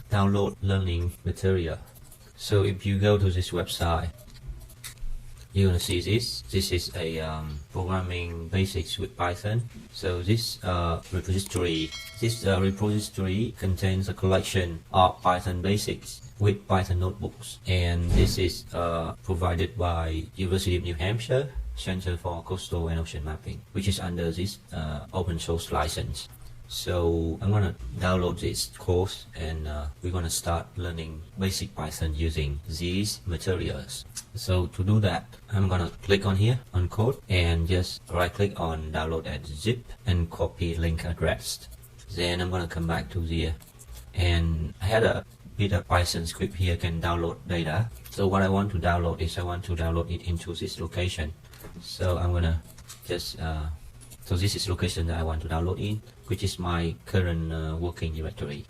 download learning material. So if you go to this website, you're gonna see this. This is a programming basics with Python. So this repository contains a collection of Python basics with Python notebooks, and this is provided by University of New Hampshire Center for Coastal and Ocean Mapping, which is under this open source license. So I'm gonna download this course, and we're gonna start learning basic Python using these materials. So to do that, I'm gonna click on here on code and just right click on download as zip and copy link address. Then I'm gonna come back to here, and I had a bit of Python script here can download data. So what I want to download is I want to download it into this location. So I'm gonna just so this is location that I want to download in, which is my current working directory,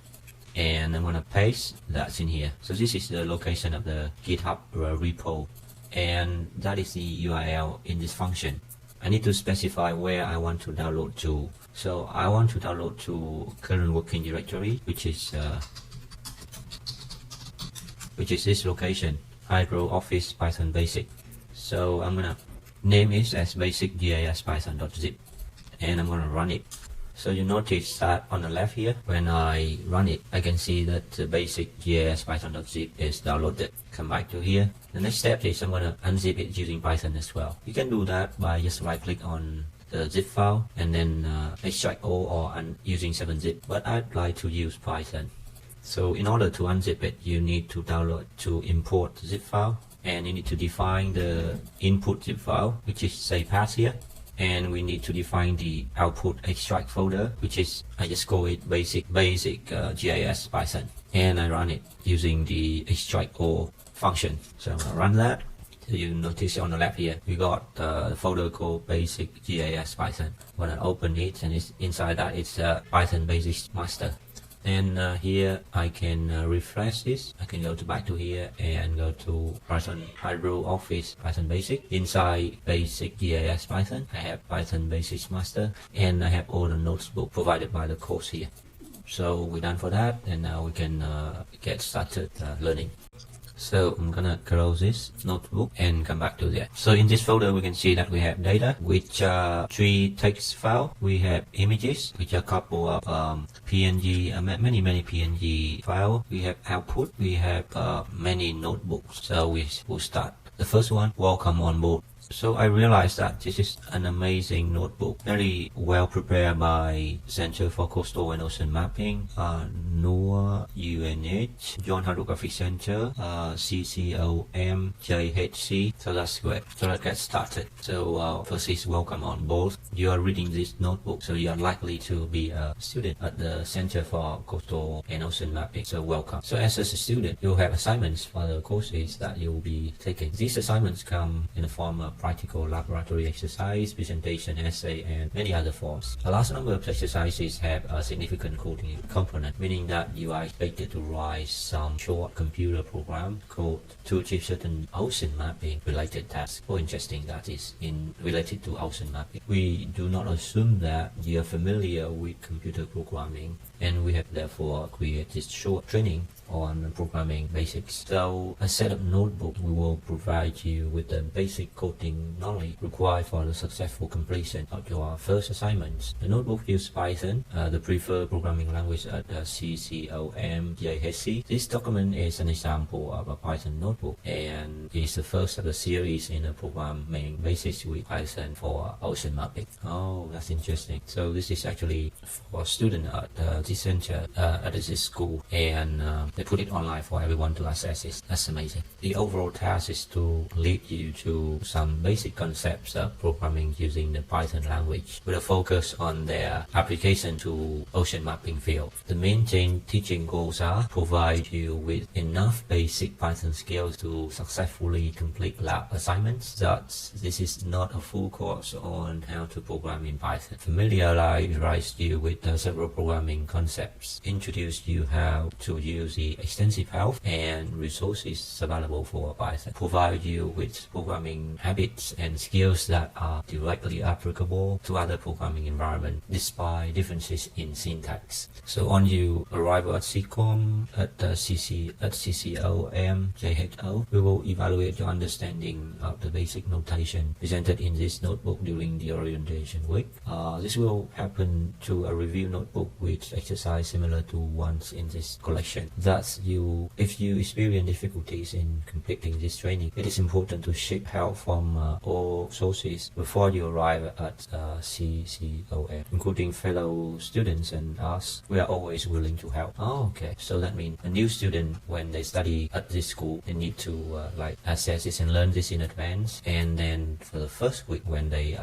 and I'm gonna paste that in here. So this is the location of the GitHub repo, and that is the URL in this function. I need to specify where I want to download to. So I want to download to current working directory, which is this location, Hydrography Python Basic. So I'm gonna name it as basic GISPython.zip, and I'm gonna run it. So you notice that on the left here, when I run it, I can see that the basic GISPython.zip is downloaded. Come back to here. The next step is I'm gonna unzip it using Python as well. You can do that by just right click on the zip file and then extract all or using 7-zip, but I'd like to use Python. So in order to unzip it, you need to import the zip file, and you need to define the input zip file, which is say path here, and we need to define the output extract folder, which is I just call it basic GIS Python, and I run it using the extract all function. So I'm gonna run that. So you notice on the left here, we got the folder called basic GIS Python. When I open it, and it's inside that it's Python basics master. And here I can refresh this. I can go back to here and go to Python Hydrography Python Basic. Inside basic GIS Python, I have Python Basics Master, and I have all the notebook provided by the course here. So we're done for that, and now we can get started learning. So I'm gonna close this notebook and come back to there. So in this folder we can see that we have data, which are 3 text files. We have images, which are a couple of PNG, many PNG files. We have output. We have many notebooks. So we will start. The first one, welcome on board. So I realized that this is an amazing notebook, very well prepared by Center for Coastal and Ocean Mapping, NOAA, UNH, John Hydrography Center, CCOM, JHC. So that's great. So let's get started. So first is welcome on board. You are reading this notebook, so you are likely to be a student at the Center for Coastal and Ocean Mapping. So welcome. So as a student, you'll have assignments for the courses that you'll be taking. These assignments come in the form of practical laboratory exercise, presentation, essay, and many other forms. A large number of exercises have a significant coding component, meaning that you are expected to write some short computer program code to achieve certain ocean mapping related tasks or interesting that is related to ocean mapping. We do not assume that you are familiar with computer programming, and we have therefore created short training on programming basics. So a set of notebook we will provide you with the basic coding knowledge required for the successful completion of your first assignments. The notebook uses Python, the preferred programming language at the CCOM JHC. This document is an example of a Python notebook, and is the first of the series in the programming basics with Python for ocean mapping. Oh, that's interesting. So this is actually for students at this center at this school, and they put it online for everyone to access it. That's amazing. The overall task is to lead you to some basic concepts of programming using the Python language, with a focus on their application to ocean mapping field. The main teaching goals are provide you with enough basic Python skills to successfully complete lab assignments. Thus, this is not a full course on how to program in Python. Familiarize you with several programming concepts, introduce you how to use the extensive help and resources available for Python, provide you with programming habits and skills that are directly applicable to other programming environments despite differences in syntax. So on you arrive at CCOM, at CCOM, we will evaluate your understanding of the basic notation presented in this notebook during the orientation week. This will happen through a review notebook with exercise similar to ones in this collection. Thus, if you experience difficulties in completing this training, it is important to seek help from all sources before you arrive at CCOM, including fellow students and us. We are always willing to help. Okay, so that means a new student, when they study at this school, they need to assess this and learn this in advance, and then for the first week when they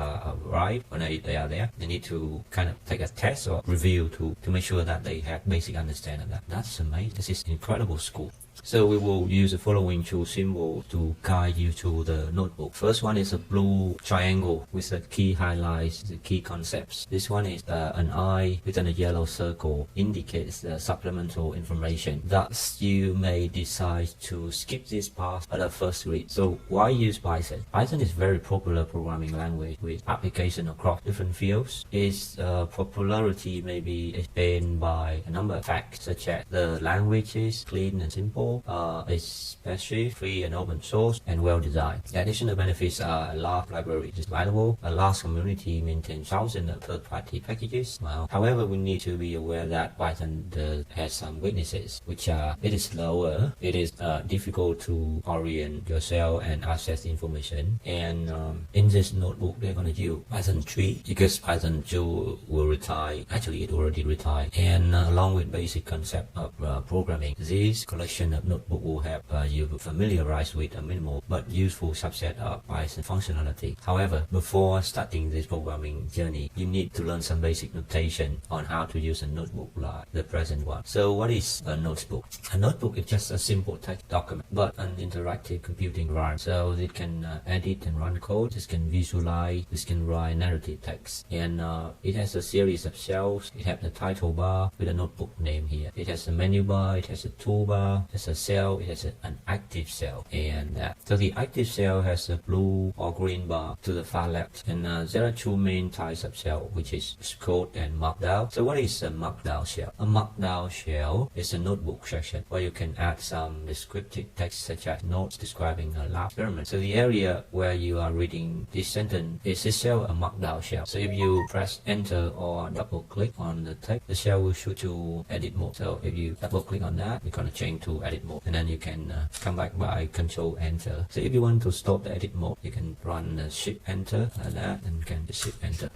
arrive, when they are there, they need to kind of take a test or review to make sure that they have basic understanding of that. That's amazing. This is incredible school. So we will use the following two symbols to guide you through the notebook. First one is a blue triangle with the key highlights, the key concepts. This one is an eye within a yellow circle, indicates the supplemental information. Thus, you may decide to skip this part at a first read. So why use Python? Python is a very popular programming language with application across different fields. Its popularity may be explained by a number of facts, such as the language is clean and simple, especially free and open source, and well designed. The additional benefits are a large library is available, a large community maintains thousands of third-party packages. Well, however, we need to be aware that Python has some weaknesses, which are it is slower, it is difficult to orient yourself and access the information. And in this notebook, they're going to use Python 3 because Python 2 will retire. Actually, it already retired. And along with basic concept of programming, this collection of notebook will help you familiarize with a minimal but useful subset of Python functionality. However, before starting this programming journey, you need to learn some basic notation on how to use a notebook like the present one. So what is a notebook? A notebook is just a simple text document, but an interactive computing environment. So it can edit and run code, it can visualize, it can write narrative text, and it has a series of cells. It has the title bar with a notebook name here. It has a menu bar, it has a toolbar, it has a cell, it has an active cell, and so the active cell has a blue or green bar to the far left, and there are two main types of cell, which is code and markdown. So what is a markdown shell? A markdown shell is a notebook section where you can add some descriptive text such as notes describing a lab experiment. So the area where you are reading this sentence is itself a markdown shell. So if you press enter or double click on the text, the shell will shoot to edit mode. So if you double click on that, you're going to change to edit mode, and then you can come back by control enter. So if you want to stop the edit mode, you can run shift enter like that, and you can shift enter.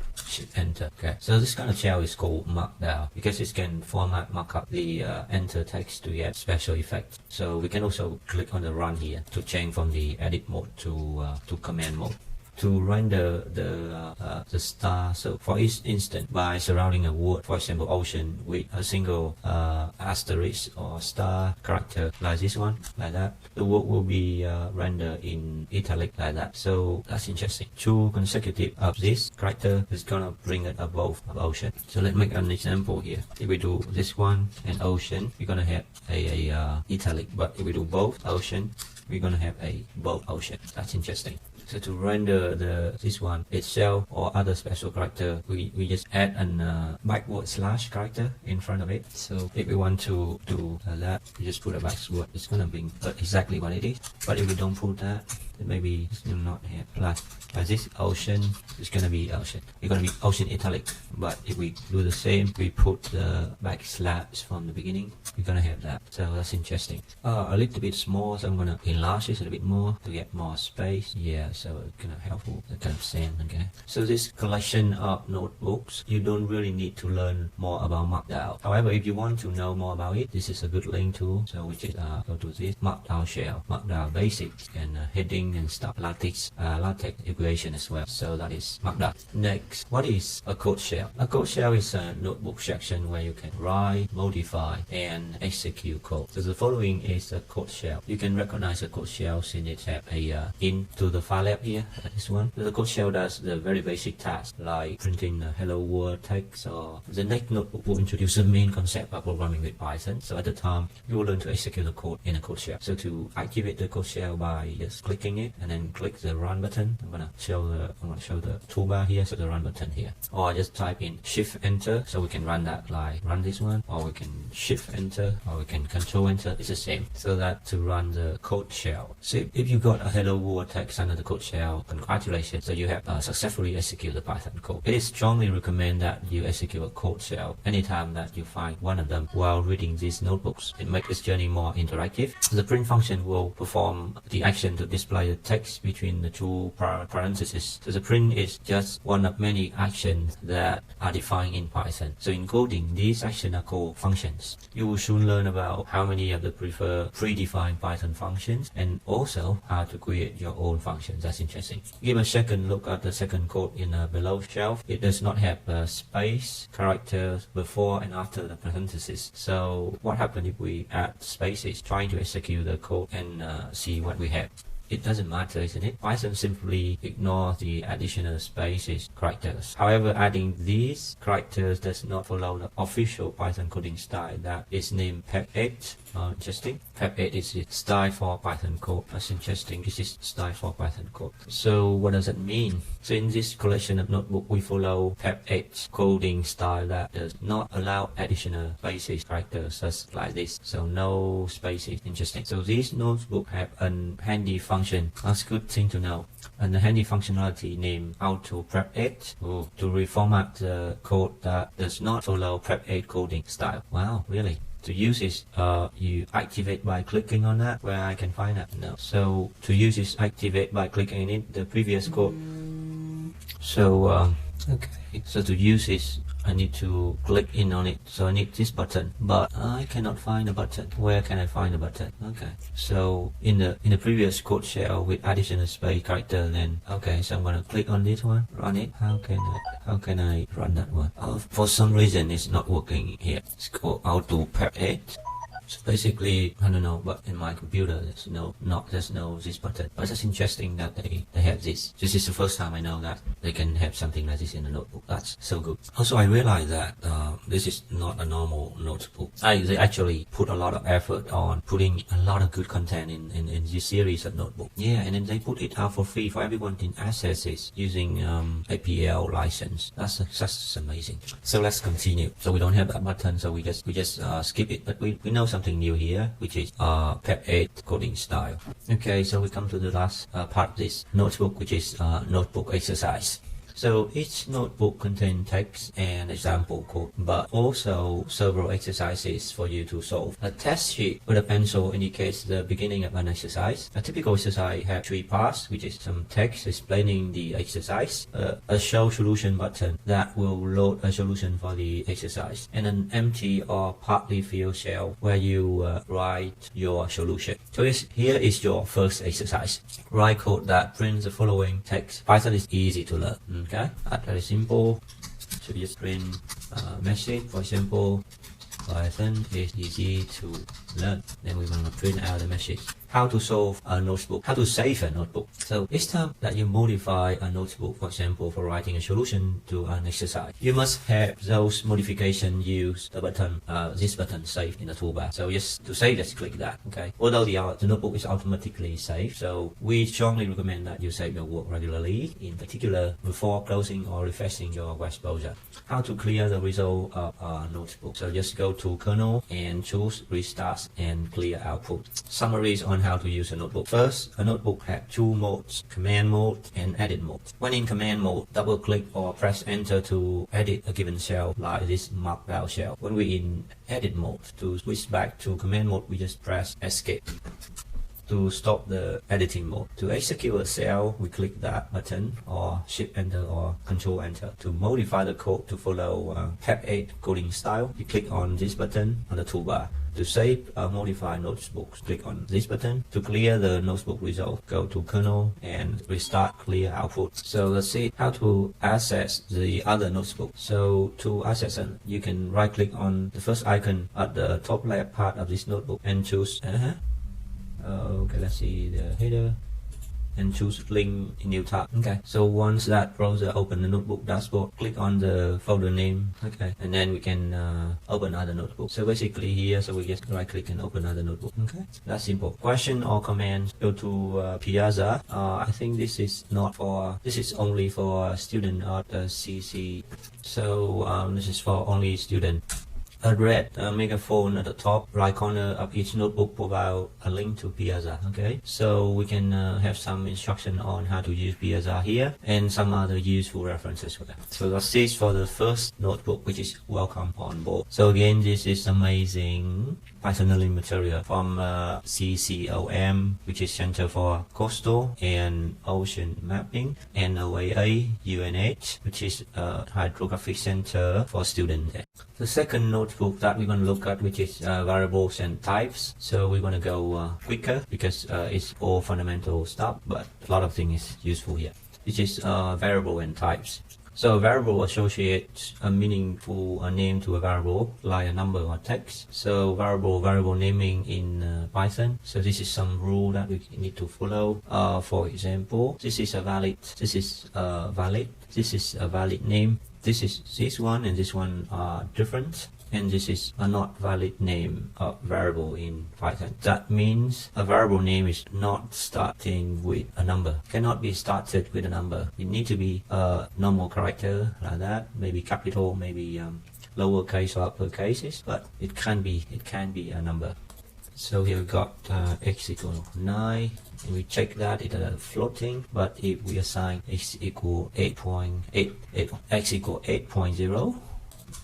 Okay, so this kind of shell is called markdown because it can format markup the enter text to get special effects. So we can also click on the run here to change from the edit mode to command mode. To render the star, so for each instance, by surrounding a word, for example ocean, with a single asterisk or star character like this one, like that, the word will be rendered in italic like that. So that's interesting. Two consecutive of this character is gonna bring it above ocean. So let's make an example here. If we do this one and ocean, we're gonna have a italic, but if we do both ocean, we're gonna have a both ocean. That's interesting. So to render this one itself or other special character, we just add an backward slash character in front of it. So if we want to do that, we just put a backward. It's gonna be exactly what it is. But if we don't put that, then maybe it's not have plus. Like this ocean, it's gonna be ocean. It's gonna be ocean italic. But if we do the same, we put the backslash from the beginning, we're gonna have that. So that's interesting. A little bit small, so I'm gonna enlarge this a little bit more to get more space. Yeah, so it's gonna helpful the kind of same. Okay. So this collection of notebooks, you don't really need to learn more about Markdown. However, if you want to know more about it, this is a good link to. So we just go to this Markdown shell, Markdown basics, and heading and stuff, latex equation as well. So that is Markdown. Next, what is a code shell? A code shell is a notebook section where you can write, modify, and execute code. So the following is a code shell. You can recognize a code shell since it has a int to the file left here, this one. The code shell does the very basic tasks like printing the hello world text, or the next notebook will introduce the main concept of programming with Python. So at the time, you will learn to execute the code in a code shell. So to activate the code shell by just clicking it and then click the run button. I'm gonna show the toolbar here, so the run button here. Or just type in shift enter, so we can run that like run this one, or we can shift enter, or we can control enter. It's the same. So that to run the code shell. So if you got a hello world text under the code shell, congratulations. So you have successfully executed the Python code. It is strongly recommend that you execute a code shell anytime that you find one of them while reading these notebooks. It makes this journey more interactive. The print function will perform the action to display the text between the two parentheses. So the print is just one of many actions that are defined in Python. So in coding, these actions are called functions. You will soon learn about how many of the predefined Python functions, and also how to create your own functions. That's interesting. Give a second look at the second code in a below shelf. It does not have space characters before and after the parentheses. So what happens if we add spaces trying to execute the code and see what we have? It doesn't matter, isn't it? Python simply ignores the additional spaces characters. However, adding these characters does not follow the official Python coding style that is named PEP8. Interesting. PEP8 is the style for Python code. That's interesting. This is style for Python code. So what does it mean? So in this collection of notebook, we follow PEP8 coding style that does not allow additional spaces characters, just like this. So no spaces. Interesting. So this notebook have a handy function. That's a good thing to know. And the handy functionality named auto PEP8 to reformat the code that does not follow PEP8 coding style. Wow, really? To use it, you activate by clicking on that. Where I can find that? No. So to use it, activate by clicking in the previous code. So okay. So to use it, I need to click in on it. So I need this button, but I cannot find the button. Where can I find the button? Okay. So in the previous code shell with additional space character, then okay. So I'm gonna click on this one, run it. How can I run that one? For some reason it's not working here. It's called auto PEP8. So basically, I don't know, but in my computer there's no this button. But it's interesting that they have this. This is the first time I know that they can have something like this in a notebook. That's so good. Also, I realized that this is not a normal notebook. They actually put a lot of effort on putting a lot of good content in this series of notebook. Yeah, and then they put it out for free for everyone to access it using APL license. That's amazing. So let's continue. So we don't have that button, so we just skip it. But we know something new here, which is PEP8 coding style. Okay, so we come to the last part of this notebook, which is notebook exercise. So each notebook contains text and example code, but also several exercises for you to solve. A test sheet with a pencil indicates the beginning of an exercise. A typical exercise has 3 parts, which is some text explaining the exercise, a show solution button that will load a solution for the exercise, and an empty or partly filled shell where you write your solution. So here is your first exercise. Write code that prints the following text. Python is easy to learn. Okay, that's very simple. So you just print a message. For example, Python is easy to learn. Then we're going to print out the message. How to solve a notebook, how to save a notebook. So each time that you modify a notebook, for example, for writing a solution to an exercise, you must have those modifications use the button, this button saved in the toolbar. So just to save, just click that. Okay. Although the notebook is automatically saved, so we strongly recommend that you save your work regularly, in particular before closing or refreshing your web browser. How to clear the result of a notebook. So just go to kernel and choose restart and clear output. Summaries on how to use a notebook. First, a notebook has 2 modes, command mode and edit mode. When in command mode, double click or press enter to edit a given cell, like this markdown cell. When we're in edit mode, to switch back to command mode, we just press escape. To stop the editing mode. To execute a cell, we click that button or shift enter or control enter. To modify the code to follow PEP8 coding style, you click on this button on the toolbar. To save or modify notebooks, click on this button. To clear the notebook result, go to kernel and restart clear output. So let's see how to access the other notebook. So to access it, you can right click on the first icon at the top left part of this notebook and choose okay, let's see the header and choose link in new tab. Okay, so once that browser open the notebook dashboard, click on the folder name. Okay, and then we can open other notebook. So basically here, so we just right click and open other notebook. Okay, that's simple. Question or comments, go to Piazza. I think this is not for, this is only for student at CC. So this is for only student. A red megaphone at the top right corner of each notebook provide a link to Piazza. Okay, so we can have some instruction on how to use Piazza here and some other useful references for that. So that's it for the first notebook, which is welcome on board. So again, this is amazing Python learning material from CCOM, which is Center for Coastal and Ocean Mapping, and OAA UNH, which is Hydrography Center for Students. The second notebook that we're going to look at, which is variables and types. So we're going to go quicker because it's all fundamental stuff, but a lot of things is useful here. This is variable and types. So a variable associates a meaningful name to a variable, like a number or text. So variable naming in Python. So this is some rule that we need to follow. For example, this is a valid, this is valid, this is a valid name. This is this one and this one are different, and this is a not valid name of variable in Python. That means a variable name is not starting with a number, cannot be started with a number. It need to be a normal character like that, maybe capital, maybe lowercase or uppercases, but it can be a number. So here we got x equal 9, and we check that it is floating, but if we assign x equal 8.8, x equal 8.0,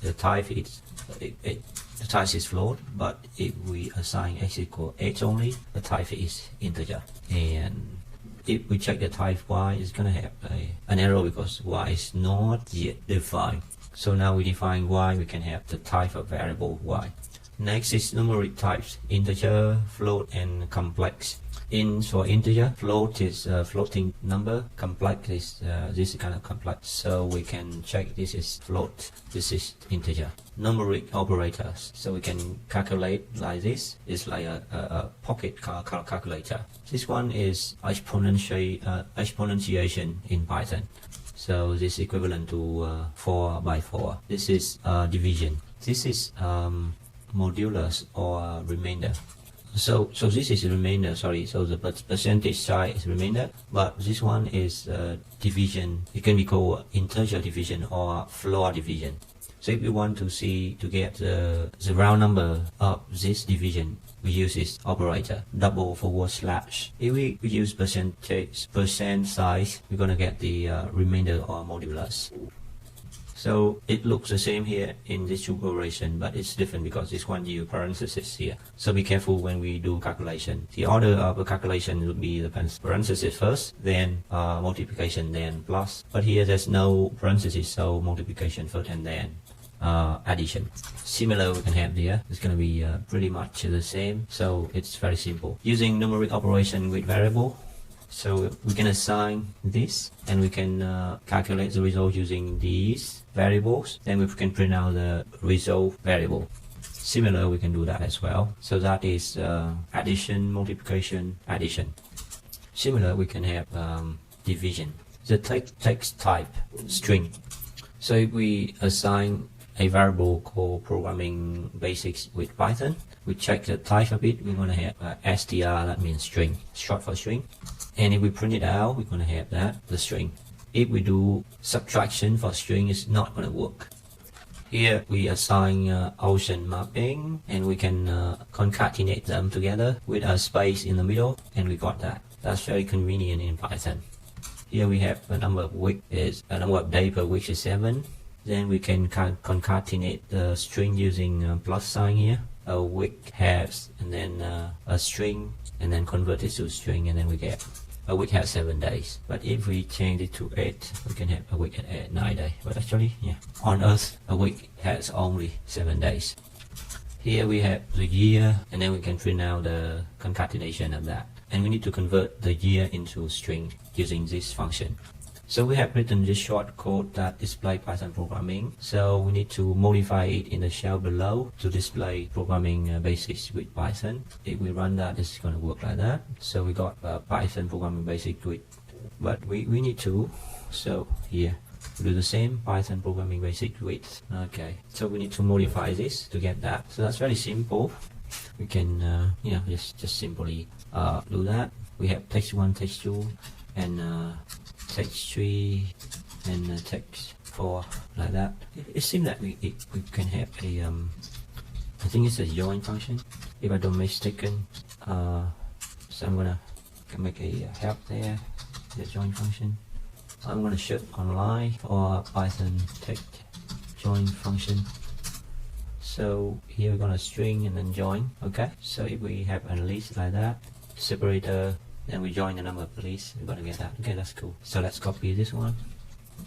the type is the type is float, but if we assign x equal 8 only, the type is integer. And if we check the type y, it's gonna have an error because y is not yet defined. So now we define y, we can have the type of variable y. Next is numeric types: integer, float, and complex. For integer, float is a floating number, complex is this kind of complex. So we can check this is float, this is integer. Numeric operators, so we can calculate like this. It's like a pocket calculator. This one is exponentiation in Python. So this is equivalent to 4 by 4. This is division. This is modulus or remainder. So this is remainder, sorry, so the percentage sign is remainder, but this one is division. It can be called integer division or floor division. So if we want to see, to get the round number of this division, we use this operator, double forward slash. If we use percent size, we're gonna get the remainder or modulus. So it looks the same here in this operation, but it's different because this one use parentheses here. So be careful when we do calculation. The order of the calculation would be the parentheses first, then multiplication, then plus. But here there's no parentheses, so multiplication first and then addition. Similar we can have here. It's going to be pretty much the same. So it's very simple. Using numeric operation with variable. So we can assign this, and we can calculate the result using these variables. Then we can print out the result variable. Similar, we can do that as well. So that is addition, multiplication, addition. Similar, we can have division. The text type, string. So if we assign a variable called programming basics with Python, we check the type of it. We're going to have str, that means string, short for string. And if we print it out, we're going to have that, the string. If we do subtraction for string, it's not going to work. Here we assign ocean mapping, and we can concatenate them together with a space in the middle, and we got that. That's very convenient in Python. Here we have a number of week is a number of day per week is 7. Then we can concatenate the string using plus sign here. A week has, and then a string, and then convert it to string, and then we get a week has 7 days. But if we change it to 8, we can have a week at 9 days. But actually, yeah, on Earth, a week has only 7 days. Here we have the year, and then we can print out the concatenation of that. And we need to convert the year into string using this function. So we have written this short code that display Python programming. So we need to modify it in the shell below to display programming basics with Python. If we run that, it's going to work like that. So we got Python programming basic with, but we need to, so here do the same Python programming basic with. Okay, so we need to modify this to get that. So that's very simple. We can just simply do that. We have text 1, text 2, and text 3, and text 4, like that. It seems that we can have a I think it's a join function, if I don't mistaken. So I'm gonna make a help there, the join function. I'm gonna search online or Python text join function. So here we're gonna string and then join. Okay, so if we have a list like that, separator, then we join the number of lists, we're gonna get that. Okay, that's cool. So let's copy this one.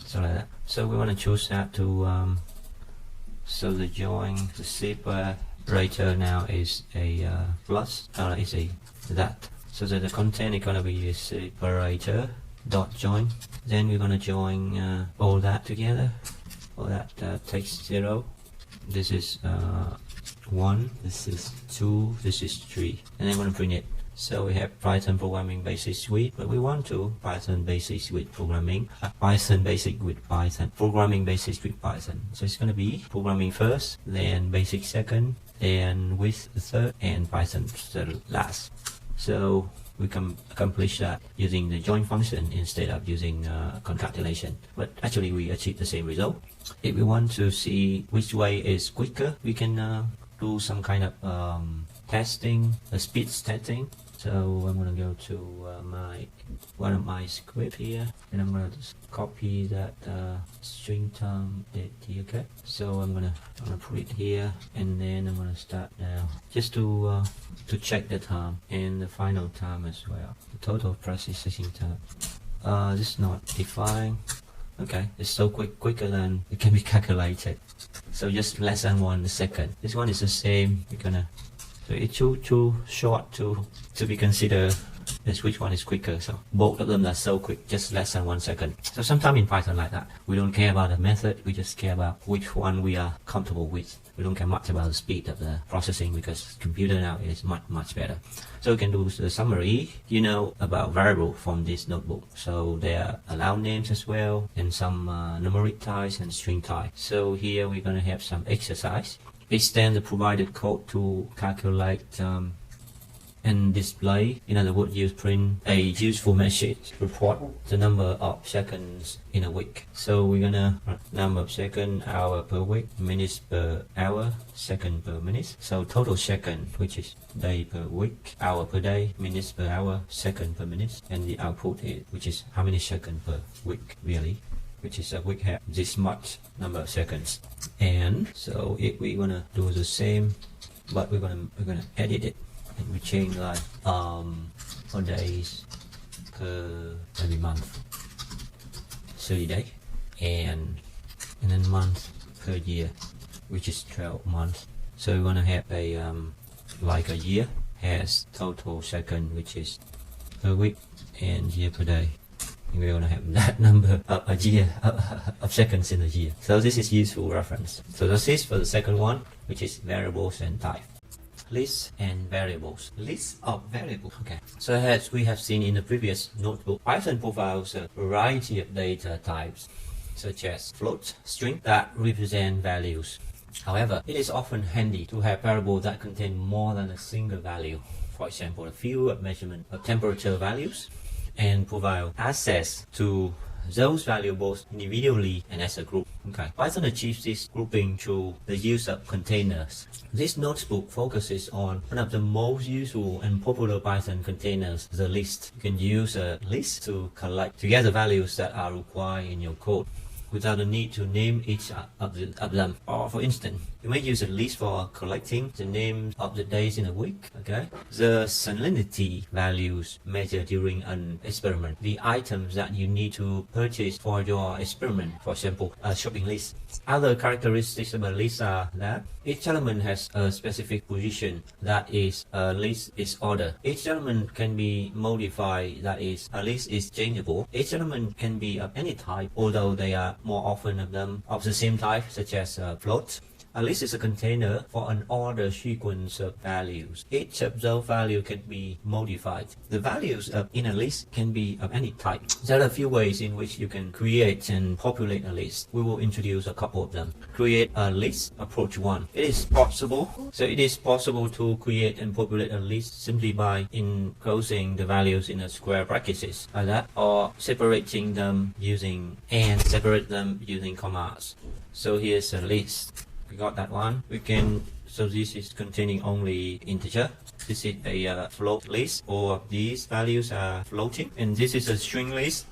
So like that. So we want to choose that to so the join, the separator now is a plus, is a that. So that the content is gonna be a separator dot join. Then we're gonna join all that together. All that takes 0. This is 1. This is 2. This is 3. And then we're gonna print it. So we have Python programming basic suite, but we want to Python basic suite programming, Python basic with Python, programming basic with Python. So it's going to be programming first, then basic second, then with the third, and Python third last. So we can accomplish that using the join function instead of using concatenation. But actually we achieve the same result. If we want to see which way is quicker, we can do some kind of testing, speed testing. So I'm going to go to one of my script here, and I'm going to just copy that string term here. Okay, so I'm gonna put it here, and then I'm going to start now just to check the time and the final time as well, the total processing time. This is not defined. Okay, it's so quicker than it can be calculated. So just less than 1 second. This one is the same. We're gonna, so it's too short to be considered as which one is quicker. So both of them are so quick, just less than 1 second. So sometimes in Python like that, we don't care about the method, we just care about which one we are comfortable with. We don't care much about the speed of the processing because computer now is much better. So we can do the summary, about variable from this notebook. So there are allowed names as well, and some numeric types and string types. So here we're going to have some exercise. Extend the provided code to calculate and display, in other words, use print a useful message, report the number of seconds in a week. So we're gonna number of second, hour per week, minutes per hour, second per minute. So total second, which is day per week, hour per day, minutes per hour, second per minute, and the output is, which is how many seconds per week really, which is a week have this much number of seconds. And so if we wanna do the same, but we're gonna edit it. And we change like for days per every month, 30 days, and then month per year, which is 12 months. So we're gonna have a like a year has total second, which is per week, and year per day. And we're gonna have that number of a year of seconds in a year. So this is useful reference. So this is for the second one, which is variables and type. Lists and variables. List of variables. Okay. So as we have seen in the previous notebook, Python provides a variety of data types, such as float, string, that represent values. However, it is often handy to have variables that contain more than a single value. For example, a few of measurement of temperature values, and provide access to those variables individually and as a group. Okay. Python achieves this grouping through the use of containers. This notebook focuses on one of the most useful and popular Python containers, the list. You can use a list to collect together values that are required in your code without the need to name each of them. Or for instance, You may use a list for collecting the names of the days in a week. Okay, the salinity values measured during an experiment, the items that you need to purchase for your experiment, for example, a shopping list. Other characteristics of a list are that each element has a specific position, that is, a list is ordered. Each element can be modified, that is, a list is changeable. Each element can be of any type, although they are more often of them of the same type, such as floats. A list is a container for an ordered sequence of values. Each of those values can be modified. The values in a list can be of any type. There are a few ways in which you can create and populate a list. We will introduce a couple of them. Create a list, approach 1. It is possible to create and populate a list simply by enclosing the values in a square brackets like that, or separating them using and separate them using commas. So here's a list. We got that one. So this is containing only integer. This is a float list, or these values are floating, and this is a string list.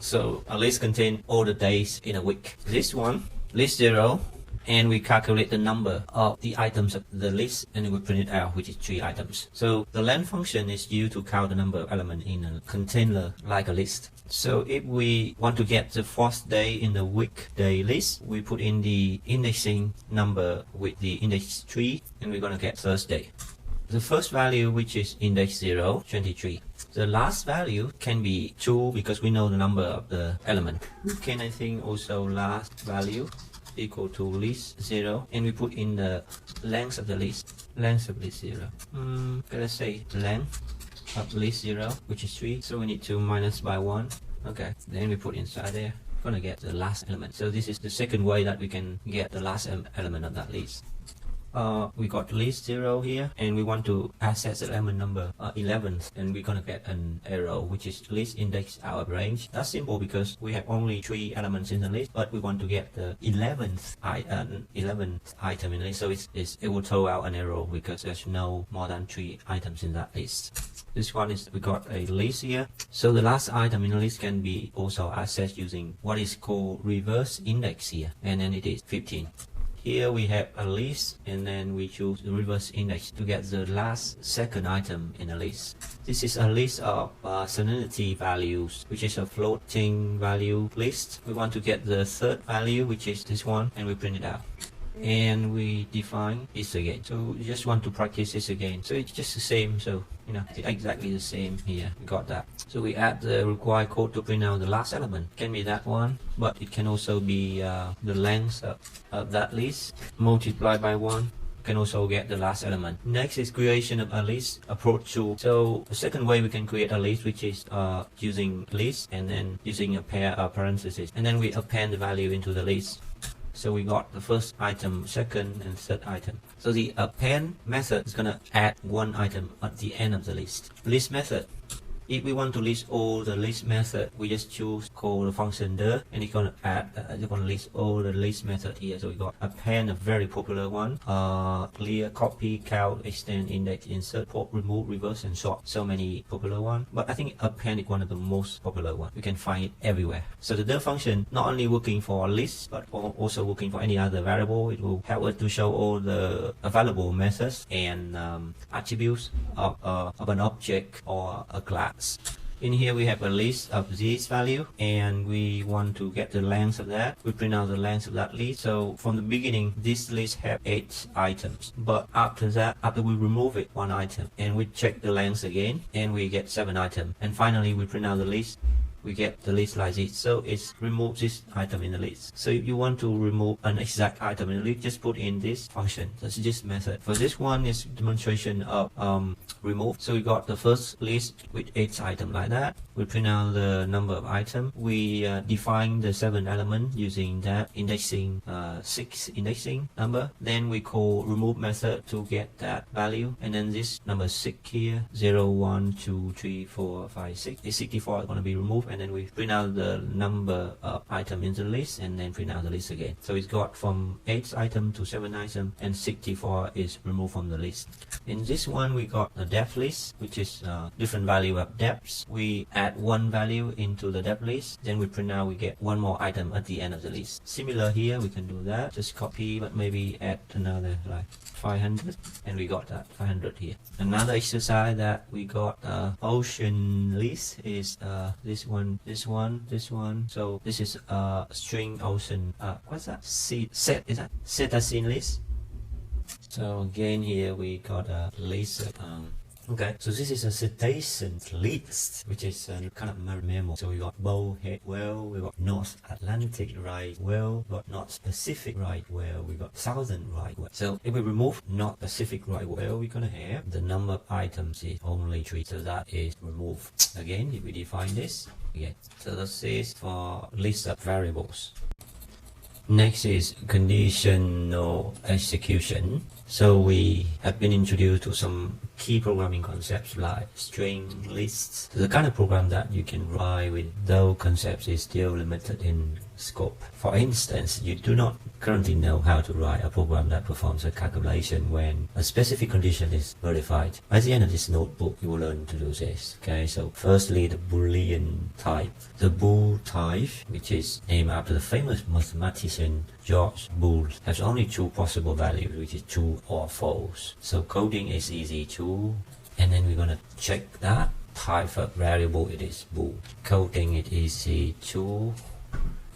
So a list contains all the days in a week. This one, list 0, and we calculate the number of the items of the list, and we print it out, which is 3 items. So the length function is used to count the number of elements in a container like a list. So if we want to get the first day in the weekday list, we put in the indexing number with the index 3, and we're going to get Thursday. The first value, which is index 0, 23. The last value can be 2 because we know the number of the element. Can I think also last value equal to list 0, and we put in the length of the list. Length of list 0. Let's say length of list 0, which is 3, so we need to minus by 1. Okay, then we put inside there. We're gonna get the last element. So this is the second way that we can get the last element of that list. We got list 0 here, and we want to access the element number 11, and we're gonna get an arrow which is list index out of range. That's simple because we have only 3 elements in the list, but we want to get the 11th item in the list, so it will throw out an arrow because there's no more than 3 items in that list. This one is, we got a list here, so the last item in the list can be also accessed using what is called reverse index here, and then it is 15. Here we have a list, and then we choose the reverse index to get the second item in a list. This is a list of salinity values, which is a floating value list. We want to get the third value, which is this one, and we print it out. And we define this again. So you just want to practice this again. So it's just the same. So it's exactly the same here. We got that. So we add the required code to print out the last element. It can be that one, but it can also be the length of that list multiplied by 1. Can also get the last element. Next is creation of a list, approach 2. So the second way we can create a list, which is using list and then using a pair of parentheses, and then we append the value into the list. So we got the first item, second and third item. So the append method is gonna add 1 item at the end of the list. List method. If we want to list all the list method, we just choose call the function there, and it's gonna add, it's gonna list all the list method here. So we got append, a very popular one, clear, copy, count, extend, index, insert, pop, remove, reverse, and sort. So many popular one, but I think append is one of the most popular one. You can find it everywhere. So the there function not only working for lists, but also working for any other variable. It will help us to show all the available methods and attributes of an object or a class. In here we have a list of this value, and we want to get the length of that. We print out the length of that list. So from the beginning, this list have 8 items, but after that, after we remove it 1 item, and we check the length again, and we get 7 items, and finally we print out the list. We get the list like this. So it's remove this item in the list. So if you want to remove an exact item in the list, just put in this function. That's this method. For this one is demonstration of remove. So we got the first list with 8 items like that. We print out the number of items. We define the 7 element using that indexing 6 indexing number. Then we call remove method to get that value. And then this number 6 here, 0, 1, 2, 3, 4, 5, 6. It's 64 is going to be removed. And then we print out the number of item in the list, and then print out the list again. So it's got from 8 item to 7 item, and 64 is removed from the list. In this one we got the depth list, which is different value of depths. We add one value into the depth list, then we print out, we get one more item at the end of the list. Similar here, we can do that, just copy, but maybe add another like 500, and we got that 500 here. Another exercise that we got ocean list is this one. So this is string ocean, what's that, set, is that cetacean list? So again here we got a list. Okay, so this is a cetacean list, which is a kind of memo. So we got bowhead whale, we got North Atlantic right whale, we got North Pacific right whale, we got Southern right whale. So if we remove North Pacific right whale, we're gonna have the number of items is only 3, so that is removed. Again, if we define this again, so this is for list of variables. Next is conditional execution. So we have been introduced to some key programming concepts like string lists. The kind of program that you can write with those concepts is still limited in scope. For instance, you do not currently know how to write a program that performs a calculation when a specific condition is verified. At the end of this notebook, you will learn to do this. Okay, so firstly, the Boolean type. The bool type, which is named after the famous mathematician George Boole, has only 2 possible values, which is true or false. So coding is easy, true, and then we're gonna check that type of variable, it is bool. Coding it easy, true,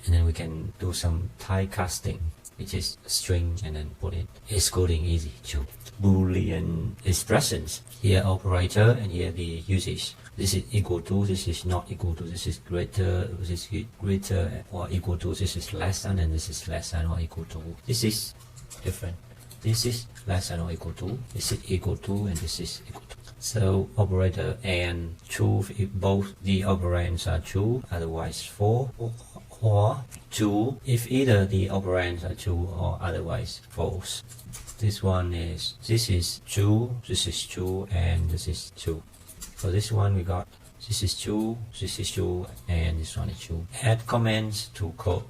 and then we can do some typecasting, which is string, and then put it. It's coding easy, true. Boolean expressions, here operator, and here the usage. This is equal to, this is not equal to, this is greater, this is greater or equal to, this is less than, and this is less than or equal to. This is different. This is less than or equal to, this is equal to, and this is equal to. So operator and true if both the operands are true, otherwise false, or true if either the operands are true or otherwise false. This one is, this is true, and this is true. For this one we got, this is true, and this one is true. Add comments to code.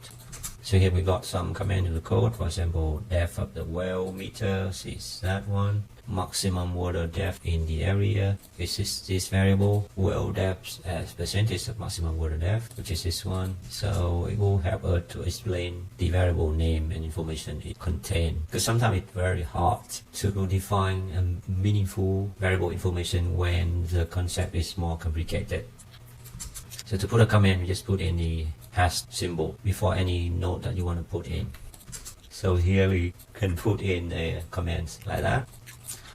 So here we got some comment to the code. For example, depth of the well meter is that one. Maximum water depth in the area, this is this variable. Well depth as percentage of maximum water depth, which is this one. So it will help us to explain the variable name and information it contains. Because sometimes it's very hard to define a meaningful variable information when the concept is more complicated. So to put a comment, you just put in the hash symbol before any note that you want to put in. So here we can put in a comment like that.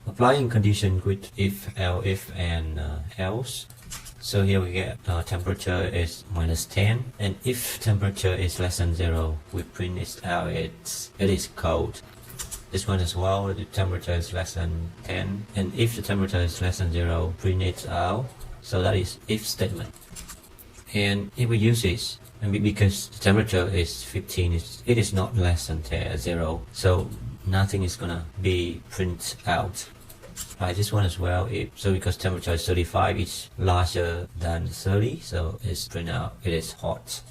Applying condition with if, else, and else. So here we get temperature is -10, and if temperature is less than 0, we print it out, it is cold. This one as well, the temperature is less than 10, and if the temperature is less than 0, print it out. So that is if statement. And if we use this, and because the temperature is 15, it is not less than 0, so nothing is gonna be printed out. Like this one as well, so because temperature is 35, it's larger than 30, so it's print out, it is hot.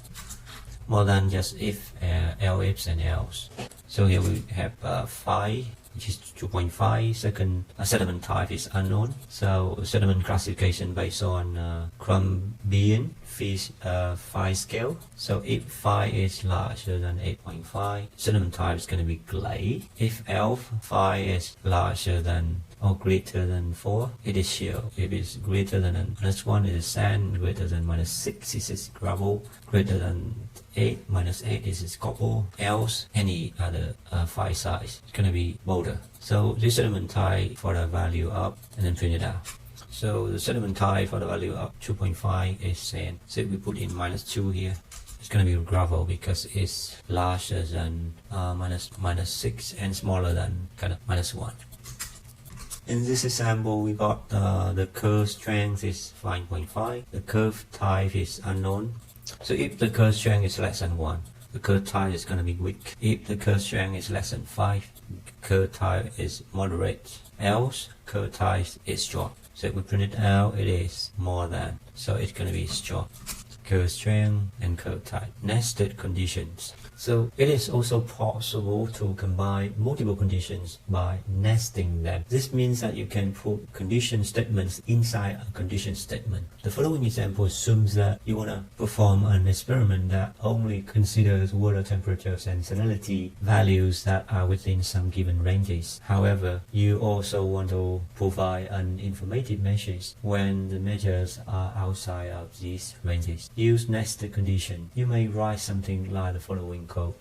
More than just if, else, and else. So here we have 5, which is 2.5. Second, sediment type is unknown. So sediment classification based on Crumbian phi scale. So if phi is larger than 8.5, sediment type is going to be clay. If phi is larger than or greater than 4, it is shale. If it's greater than -1, it is sand. Greater than -6, it is gravel. Greater than 8, -8, this is cobble. Else, any other phi size, it's going to be boulder. So this sediment type for the value up, and then print it out. So the sediment type for the value of 2.5 is sand. So if we put in -2 here, it's going to be gravel because it's larger than -6 and smaller than kind of -1. In this example, we got the curve strength is 5.5. The curve type is unknown. So if the curve strength is less than 1, the curve type is going to be weak. If the curve strength is less than 5, curve type is moderate. Else, curve type is strong. So if we print it out, it is more than. So it's going to be strong. curve strength, and curve type. Nested conditions. So it is also possible to combine multiple conditions by nesting them. This means that you can put condition statements inside a condition statement. The following example assumes that you want to perform an experiment that only considers water temperatures and salinity values that are within some given ranges. However, you also want to provide an informative message when the measures are outside of these ranges. Use nested condition. You may write something like the following code.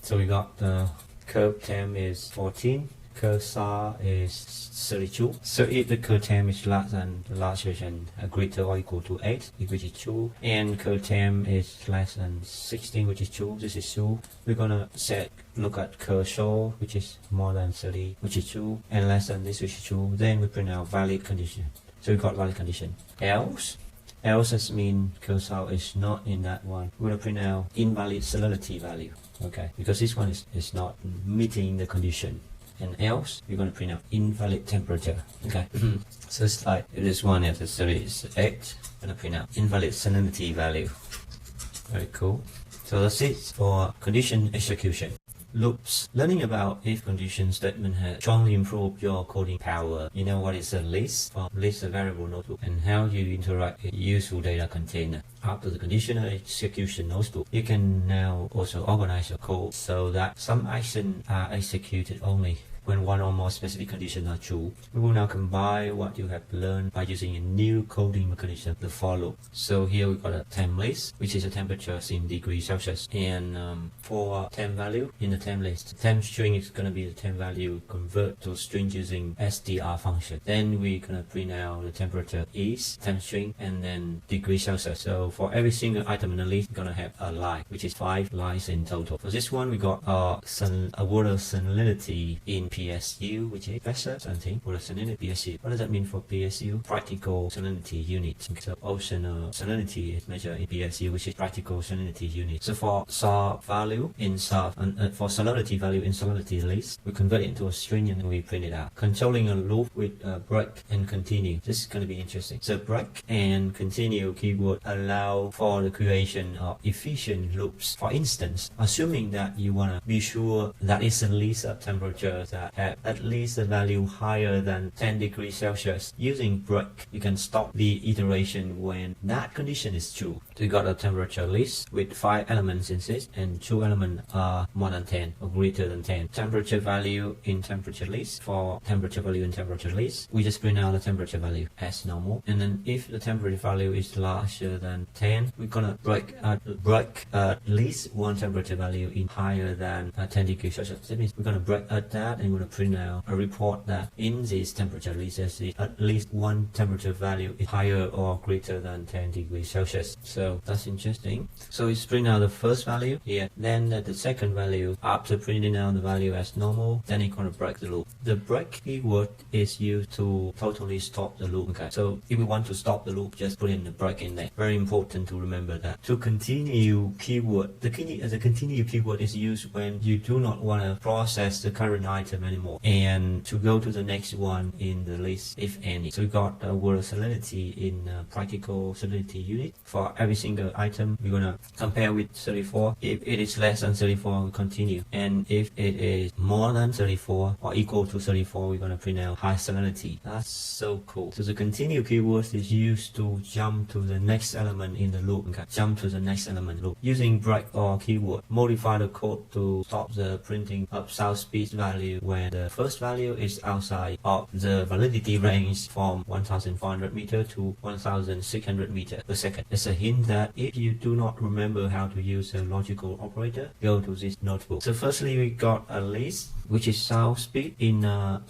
So we got the curve temp is 14, curve SAR is 32. So if the curve temp is larger than greater or equal to 8, which is true, and curve temp is less than 16, which is true, this is true. We're gonna look at curve show, which is more than 30, which is true, and less than this, which is true. Then we print out valid condition. So we got valid condition. Else means curve SAR is not in that one. We're gonna print out invalid salinity value. Okay, because this one is not meeting the condition. And else we're going to print out invalid temperature. Okay, so it's like if this one is 38, I'm going to print out invalid salinity value. Very cool. So that's it for condition execution. Loops. Learning about if condition statement has strongly improved your coding power. You know what is a list? List a variable notebook and how you interact with useful data container. After the conditional execution notebook, you can now also organize your code so that some actions are executed only when one or more specific conditions are true. We will now combine what you have learned by using a new coding mechanism, the for loop. So here we got a temp list, which is a temperature in degrees Celsius, and for temp value in the temp list, temp string is going to be the temp value convert to string using str function. Then we're going to print out the temperature is temp string and then degrees Celsius. So for every single item in the list, we're going to have a line, which is 5 lines in total. For this one, we got a water salinity in PSU, which is pressure something water salinity PSU. What does that mean for PSU? Practical salinity unit. So ocean salinity is measured in PSU, which is practical salinity unit. So for SAR value in SAR, for salinity value in salinity list, we convert it into a string and we print it out. Controlling a loop with break and continue. This is going to be interesting. So break and continue keyword allow for the creation of efficient loops. For instance, assuming that you want to be sure that it's a list of temperatures that have at least a value higher than 10 degrees Celsius. Using break, you can stop the iteration when that condition is true. So you got a temperature list with 5 elements in it, and 2 elements are more than 10 or greater than 10. Temperature value in temperature list. For temperature value in temperature list, we just print out the temperature value as normal. And then if the temperature value is larger than 10, we're gonna break at least one temperature value in higher than 10 degrees Celsius. That means we're gonna break at that and we're gonna print out a report that in this temperature list, at least one temperature value is higher or greater than 10 degrees Celsius. So that's interesting. So it's print out the first value here, then the second value. After printing out the value as normal, then it's gonna break the loop. The break keyword is used to totally stop the loop. Okay, so if we want to stop the loop, just put in the break in there. Very important to remember that. To continue keyword, the continue keyword is used when you do not want to process the current item anymore, and to go to the next one in the list, if any. So we got water salinity in practical salinity unit. For every single item, we're gonna compare with 34. If it is less than 34, we continue, and if it is more than 34 or equal to 34, we're gonna print out high salinity. That's so cool. So the continue keyword is used to jump to the next element in the loop. Okay, jump to the next element loop. Using break or keyword, modify the code to stop the printing of sound speed value when the first value is outside of the validity range from 1400 meter to 1600 meter per second. It's a hint that if you do not remember how to use a logical operator, go to this notebook. So firstly, we got a list which is sound speed in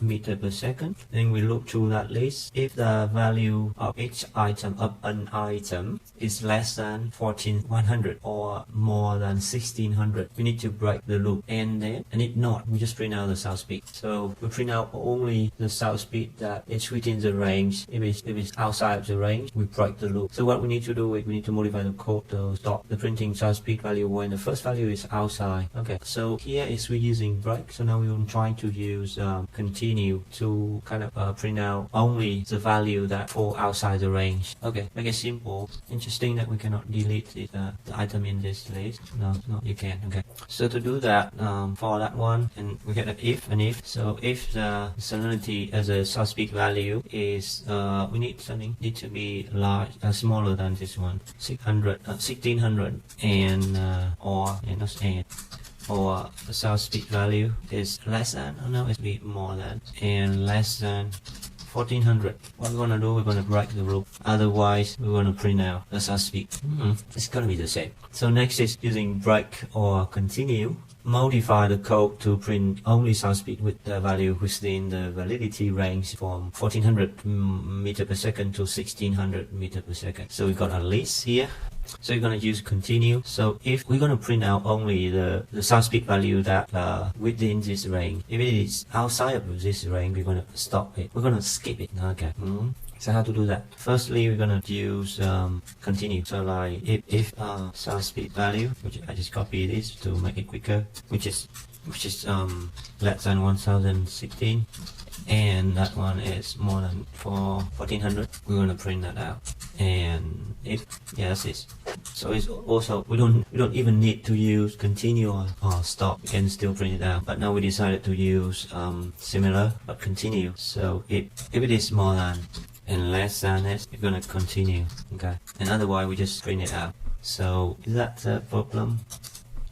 meter per second. Then we look through that list. If the value of each item of an item is less than 1400 or more than 1600, we need to break the loop. And if not, we just print out the sound speed. So we print out only the sound speed that is within the range. If it's outside of the range, we break the loop. So what we need to do is we need to modify the code to stop the printing sound speed value when the first value is outside. Okay, so here is we're using break. So now we we'll try to use continue to kind of print out only the value that fall outside the range. Okay, make it simple. Interesting that we cannot delete it, the item in this list. No, you can. Okay, so to do that, for that one, and we get an if and if. So if the salinity as a source peak value is we need something need to be large, smaller than this one, 1600, and or the source peak value is less than, oh no, it's be more than, and less than 1400. What we're gonna do, we're gonna break the loop. Otherwise, we're gonna print out the source peak. It's gonna be the same. So next is using break or continue. Modify the code to print only source peak with the value within the validity range from 1400 meter per second to 1600 meter per second. So we got a list here. So you're going to use continue. So if we're going to print out only the source peak value that within this range, if it is outside of this range, we're going to stop it. We're going to skip it. Okay. So how to do that? Firstly, we're going to use continue. So like if source peak value, which I just copy this to make it quicker, which is less than 1016, and that one is more than 1400, we're going to print that out. And if yes, it's so it's also we don't even need to use continue or stop. We can still print it out. But now we decided to use similar but continue. So if it is more than and less than this, you're gonna continue. Okay, and otherwise we just print it out. So is that a problem?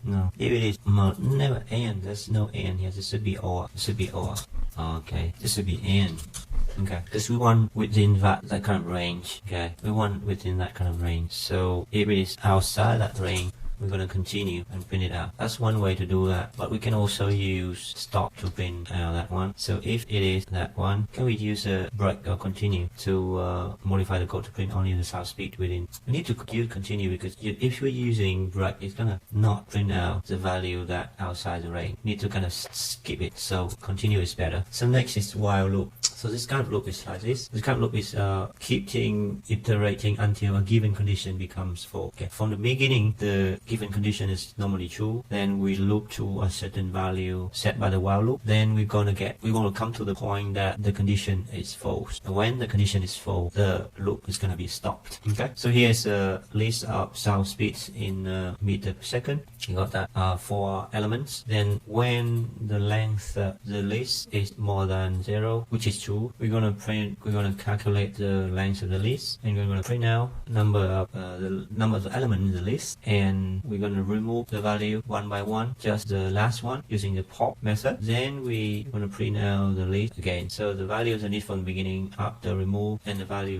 No. If it is never and, there's no and here. This should be or. This should be or. Okay, this should be and. Okay, because we want within that kind of range. Okay, we want within that kind of range. So if it is outside that range, we're going to continue and print it out. That's one way to do that, but we can also use stop to print out that one. So if it is that one, can we use a break or continue to modify the code to print only the source peak within? We need to use continue because if we're using break, it's going to not print out the value that outside the range. We need to kind of skip it, so continue is better. So next is while loop. So this kind of loop is like this. This kind of loop is keeping iterating until a given condition becomes false. Okay. From the beginning, the given condition is normally true. Then we loop to a certain value set by the while loop. Then we're gonna come to the point that the condition is false. And when the condition is false, the loop is gonna be stopped. Okay. So here's a list of source peaks in meter per second. You got that 4 elements. Then when the length the list is more than 0, which is true, we're gonna calculate the length of the list, and we're gonna print out the number of the element in the list, and we're gonna remove the value one by one, just the last one using the pop method. Then we're gonna print out the list again. So the values are need from the beginning after remove, and the value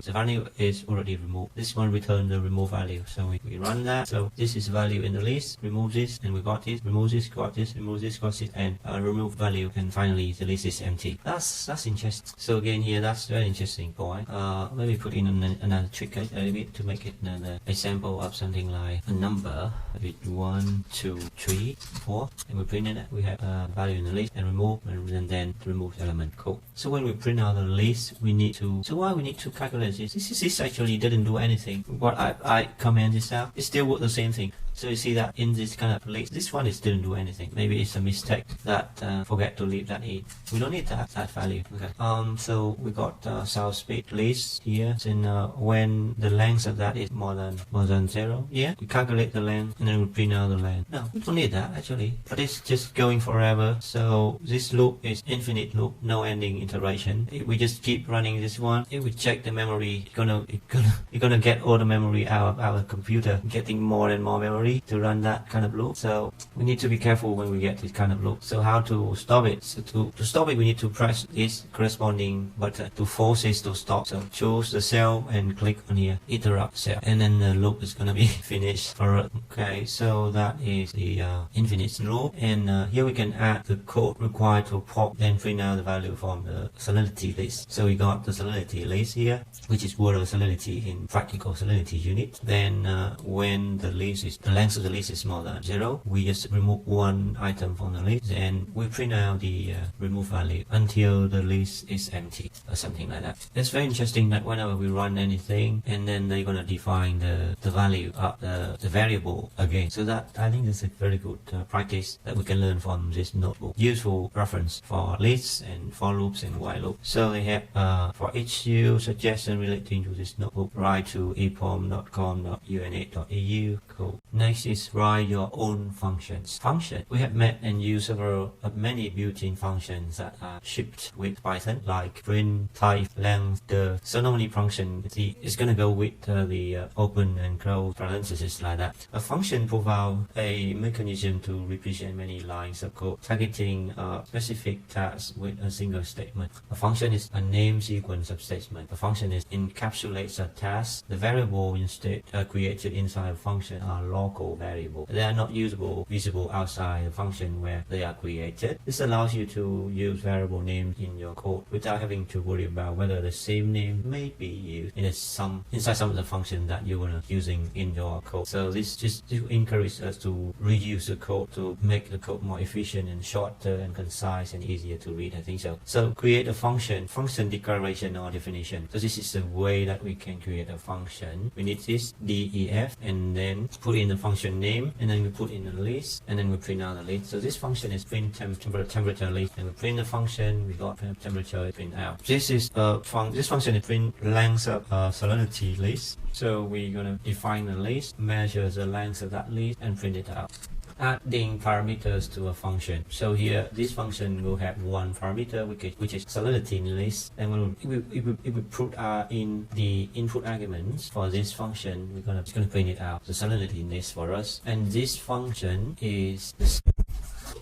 is already removed. This one return the remove value. So we run that. So this is value in the list, remove this, and we got this, remove this, got this, remove this, got this, and remove value, and finally the list is empty. That's interesting. So again here, that's very interesting point. Let me put in another trick a little bit to make it an example of something like a number with 1, 2, 3, 4, and we print it. We have value in the list and remove, and then remove element. Cool. So when we print out the list, we need to. So why we need to calculate this? This actually didn't do anything. What I comment this out, it still works the same thing. So you see that in this kind of list, this one is didn't do anything. Maybe it's a mistake that forget to leave that in. We don't need that value. Okay. So we got source peak list here. Then when the length of that is more than 0, yeah, we calculate the length and then we print out the length. No, we don't need that actually. But it's just going forever. So this loop is infinite loop, no ending iteration. If we just keep running this one, if we check the memory, you're gonna get all the memory out of our computer, getting more and more memory to run that kind of loop. So we need to be careful when we get this kind of loop. So how to stop it? So to stop it, we need to press this corresponding button to force it to stop. So choose the cell and click on here, interrupt cell, and then the loop is gonna be finished. Okay, so that is the infinite loop, and here we can add the code required to pop, then print out the value from the salinity list. So we got the salinity list here, which is water salinity in practical salinity unit. Then when the list is the length of the list is smaller than 0, we just remove one item from the list and we print out the remove value until the list is empty or something like that. It's very interesting that whenever we run anything and then they're going to define the value of the variable again. So that I think is a very good practice that we can learn from this notebook. Useful reference for lists and for loops and while loops. So they have for each suggestion relating to this notebook, write to epom.com.una.eu. Cool. Next is write your own functions. Function. We have met and used many built-in functions that are shipped with Python, like print, type, length, the. So normally function is going to go with the open and close parentheses like that. A function provides a mechanism to represent many lines of code, targeting a specific task with a single statement. A function is a name sequence of statements. A function encapsulates a task. The variable instead created inside a function are local variables. They are not visible outside the function where they are created. This allows you to use variable names in your code without having to worry about whether the same name may be used inside some of the functions that you are using in your code. So this just encourages us to reuse the code to make the code more efficient and shorter and concise and easier to read, I think so. So create a function declaration or definition. So this is the way that we can create a function. We need this def and then put in the function name and then we put in a list and then we print out the list. So this function is print temperature list and we print the function, we got temperature print out. This is this function is print length of salinity list. So we're gonna define the list, measure the length of that list and print it out. Adding parameters to a function. So here this function will have one parameter which is salinity list, and if we put in the input arguments for this function, it's gonna print it out, the salinity list for us. And this function is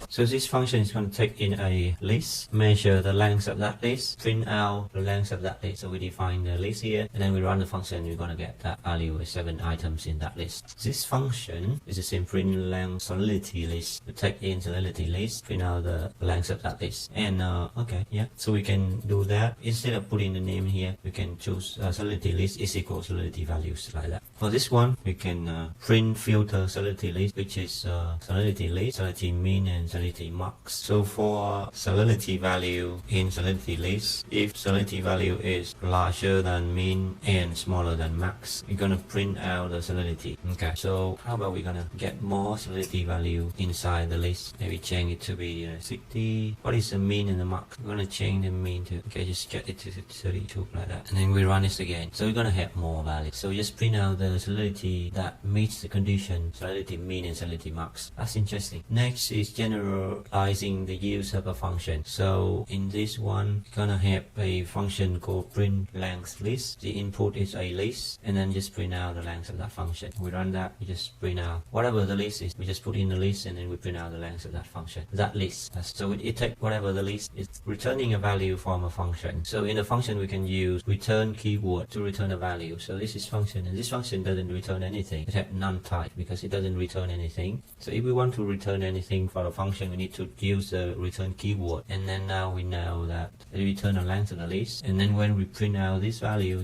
so this function is going to take in a list, measure the length of that list, print out the length of that list. So we define the list here, and then we run the function, we're going to get that value with 7 items in that list. This function is the same print length salinity list. We take in salinity list, print out the length of that list. And okay, yeah, so we can do that. Instead of putting the name here, we can choose salinity list is equal to salinity values like that. For this one, we can print filter salinity list, which is salinity list, salinity mean, and salinity max. So for salinity value in salinity list, if salinity value is larger than mean and smaller than max, we're gonna print out the salinity. Okay, so how about we're gonna get more salinity value inside the list? Maybe change it to be 60. What is the mean and the max? We're gonna change the mean to, okay, just get it to 32 like that, and then we run this again. So we're gonna have more values. So just print out the salinity that meets the condition, salinity mean and salinity max. That's interesting. Next is generalizing the use of a function. So in this one, we're gonna have a function called print length list. The input is a list, and then just print out the length of that function. We run that, we just print out whatever the list is. We just put in the list and then we print out the length of that function. That list. So it takes whatever the list is, returning a value from a function. So in the function we can use return keyword to return a value. So this is function, and this function doesn't return anything. It has none type because it doesn't return anything. So if we want to return anything for a function, we need to use the return keyword. And then now we know that we return a length of the list. And then when we print out this value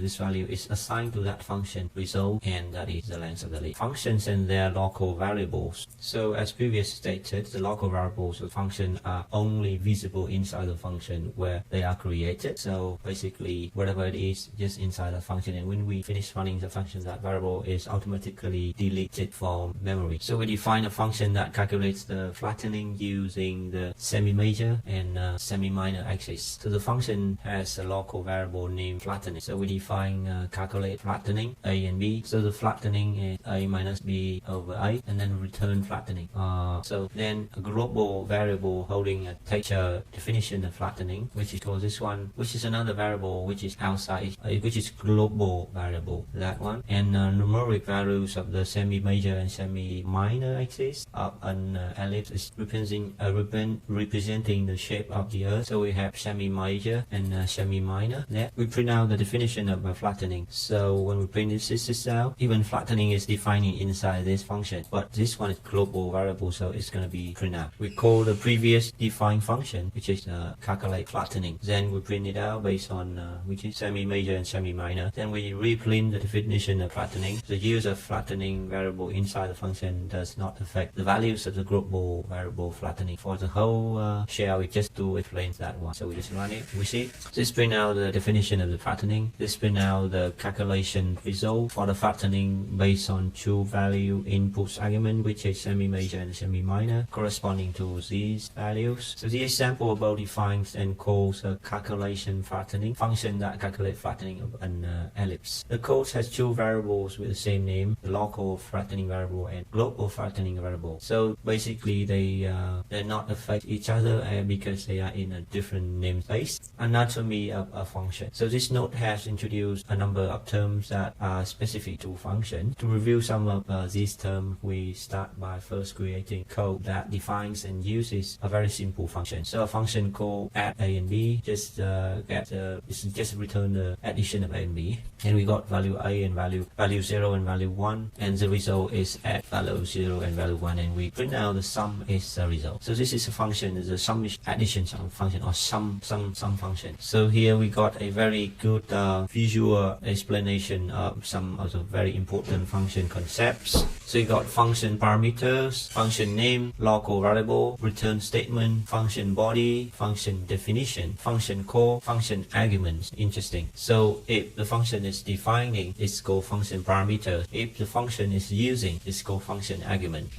is assigned to that function result, and that is the length of the list. Functions and their local variables. So as previously stated, the local variables of function are only visible inside the function where they are created. So basically whatever it is, just inside the function, and when we finish running the function, that variable is automatically deleted from memory. So we define a function that calculates the flattening using the semi-major and semi-minor axis. So the function has a local variable named flattening. So we define calculate flattening a and b. So the flattening is a minus b over a, and then return flattening. So then a global variable holding a texture definition of flattening, which is called this one, which is another variable which is outside, which is global variable, that one. And numeric values of the semi-major and semi-minor axis of an ellipse is represented using a ribbon representing the shape of the Earth. So we have semi-major and semi-minor. Next, we print out the definition of flattening. So when we print this out, even flattening is defining inside this function, but this one is global variable, so it's going to be print out. We call the previous defined function, which is calculate flattening. Then we print it out based on which is semi-major and semi-minor. Then we reprint the definition of flattening. The use of flattening variable inside the function does not affect the values of the global variable flattening. For the whole shell, we just do explain that one. So we just run it. We see this print out the definition of the flattening. This print out the calculation result for the flattening based on two value inputs argument, which is semi-major and semi-minor, corresponding to these values. So the example above defines and calls a calculation flattening function that calculates flattening of an ellipse. The code has two variables with the same name, the local flattening variable and global flattening variable. So basically they're not affect each other because they are in a different namespace. Anatomy of a function. So this note has introduced a number of terms that are specific to function. To review some of these terms, we start by first creating code that defines and uses a very simple function. So a function called add a and b just return the addition of a and b, and we got value a and value 0 and value 1, and the result is add value 0 and value 1, and we print out the sum is the result. So this is a function, is a sum addition function or sum function. So here we got a very good visual explanation of some of the very important function concepts. So you got function parameters, function name, local variable, return statement, function body, function definition, function call, function arguments. Interesting. So if the function is defining, it's called function parameter. If the function is using, it's called function argument.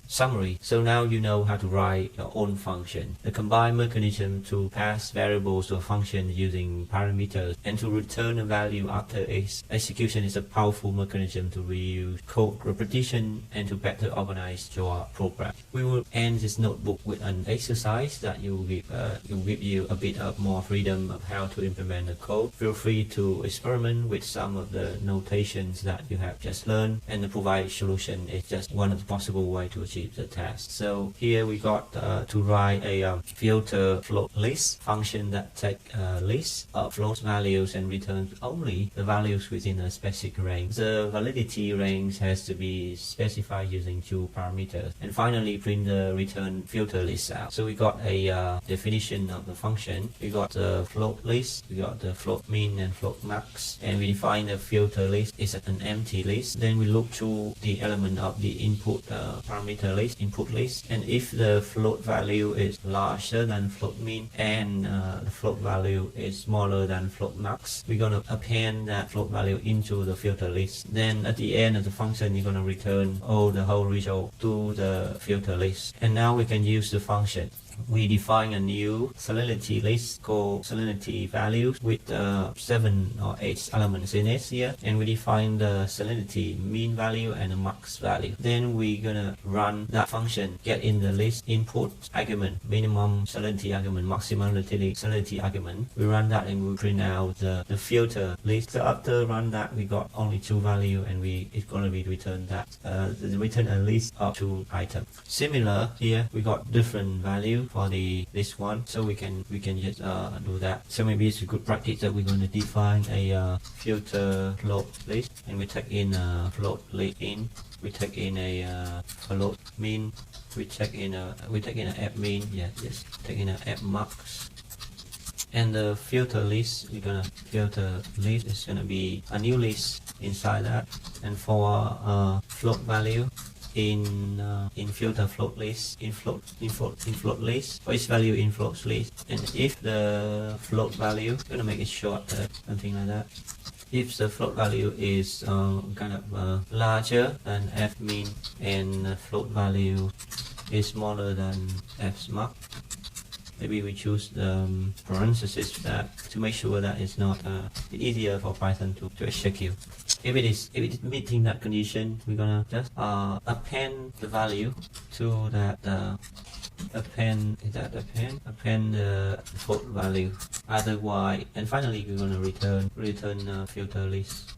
Summary. So now you know how to write your own function. The combined mechanism to pass variables to a function using parameters and to return a value after its execution is a powerful mechanism to reuse code repetition and to better organize your program. We will end this notebook with an exercise that will give you a bit of more freedom of how to implement the code. Feel free to experiment with some of the notations that you have just learned, and the provided solution is just one of the possible ways to achieve the task. So here we got to write a filter float list function that takes a list of float values and returns only the values within a specific range. The validity range has to be specified using two parameters. And finally, print the return filter list out. So we got a definition of the function. We got the float list, we got the float min and float max, and we define the filter list is an empty list. Then we look to the element of the input parameter list, input list, and if the float value is larger than float min and the float value is smaller than float max, we're going to append that float value into the filter list. Then at the end of the function, you're going to return the whole result to the filter list. And now we can use the function. We define a new salinity list called salinity values with 7 or 8 elements in it here, and we define the salinity mean value and the max value. Then we're gonna run that function, get in the list input argument, minimum salinity argument, maximum salinity argument. We run that and we print out the filter list. So after run that, we got only 2 value, and it's gonna be returned that return a list of 2 items. Similar here, we got different value for this one, so we can just do that. So maybe it's a good practice that we're going to define a filter float list, and we take in a float list in, we take in a float min, we take in a app min, just take in a app max. And the filter list, we're gonna filter list is gonna be a new list inside that. And for float value, in filter float list, in float list, for its value in float list, and if the float value, gonna make it short, something like that. If the float value is larger than f min and float value is smaller than f max, maybe we choose the parenthesis that to make sure that it's not easier for Python to execute. If it is meeting that condition, we're gonna just append the value to that append the float value. Otherwise, and finally we're gonna return filter list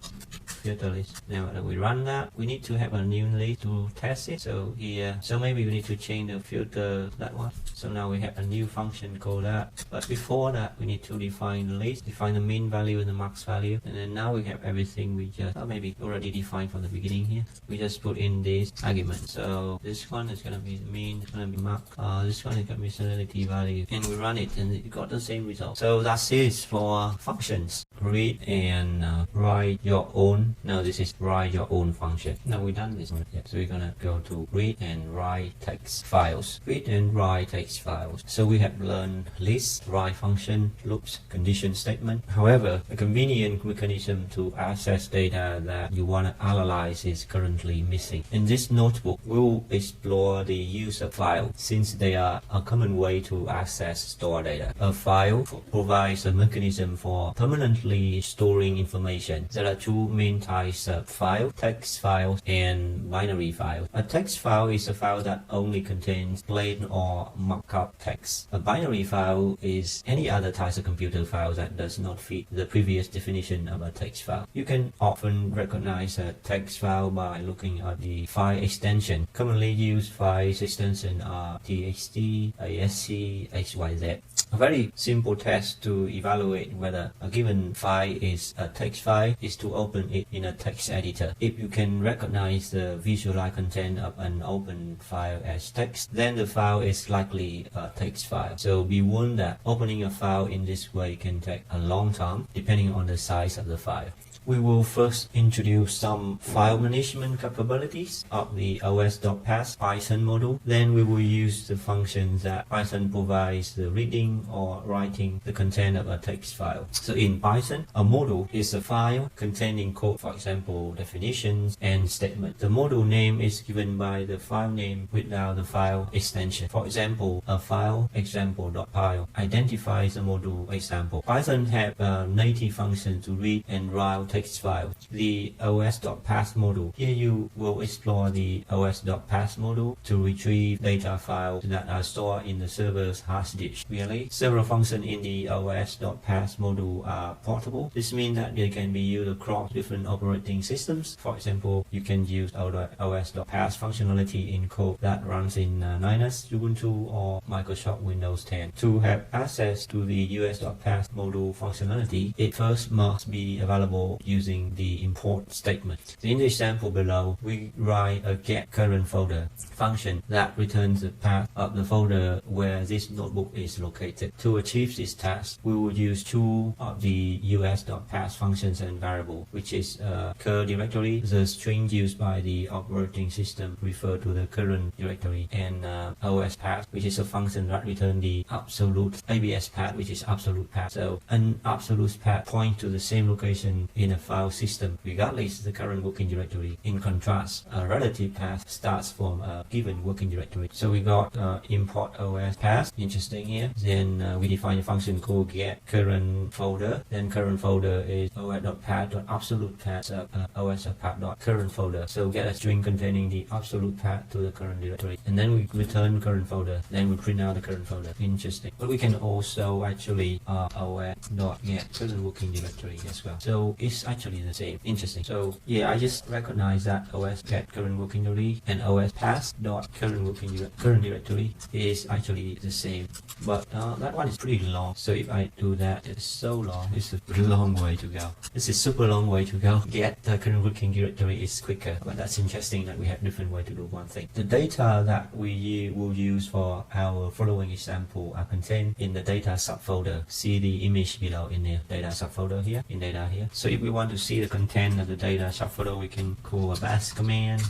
filter list. Now that we run that, we need to have a new list to test it. So here, so maybe we need to change the filter, that one. So now we have a new function called that. But before that, we need to define the list, define the min value and the max value. And then now we have everything we just maybe already defined from the beginning here. We just put in this argument. So this one is gonna be the mean, it's gonna be max. This one is gonna be salinity value, and we run it, and it got the same result. So that's it for functions. Read and write your own. Now this is write your own function. Now we done this one. Yeah. So we're gonna go to read and write text files. Read and write text files. So we have learned list, write function, loops, condition statement. However, a convenient mechanism to access data that you want to analyze is currently missing. In this notebook, we'll explore the use of file, since they are a common way to access store data. A file provides a mechanism for permanently storing information. There are two main types of file: text files and binary files. A text file is a file that only contains plain or markup text. A binary file is any other type of computer file that does not fit the previous definition of a text file. You can often recognize a text file by looking at the file extension. Commonly used file extensions are txt, asc, xyz. A very simple test to evaluate whether a given file is a text file is to open it in a text editor. If you can recognize the visualized content of an open file as text, then the file is likely a text file. So be warned that opening a file in this way can take a long time, depending on the size of the file. We will first introduce some file management capabilities of the os.path Python module. Then we will use the functions that Python provides the reading or writing the content of a text file. So in Python, a module is a file containing code, for example, definitions and statements. The module name is given by the file name without the file extension. For example, a file example.py identifies a module example. Python have a native function to read and write text files. The os.path module. Here you will explore the os.path module to retrieve data files that are stored in the server's hard disk. Really, several functions in the os.path module are portable. This means that they can be used across different operating systems. For example, you can use os.path functionality in code that runs in Linux, Ubuntu, or Microsoft Windows 10. To have access to the us.path module functionality, it first must be available using the import statement. In the example below, we write a get current folder function that returns the path of the folder where this notebook is located. To achieve this task, we will use two of the us.path functions and variable, which is current directory, the string used by the operating system refer to the current directory, and os path, which is a function that returns the absolute abs path, which is absolute path. So an absolute path points to the same location in a file system regardless of the current working directory. In contrast, a relative path starts from a given working directory. So we got import os path, interesting here. Then we define a function called get current folder. Then current folder is os.path.absolute path of os.path.current folder. So get a string containing the absolute path to the current directory, and then we return current folder. Then we print out the current folder. Interesting. But we can also actually os.get current working directory as well. So it's actually the same. Interesting. So yeah, I just recognize that os get current working directory and os path dot current directory is actually the same. But that one is pretty long. So if I do that, it's so long. It's a pretty long way to go. This is super long way to go. Get the current working directory is quicker. But that's interesting that we have different way to do one thing. The data that we will use for our following example are contained in the data subfolder. See the image below in the data subfolder here, in data here. So if we want to see the content of the data subfolder, we can call a bash command.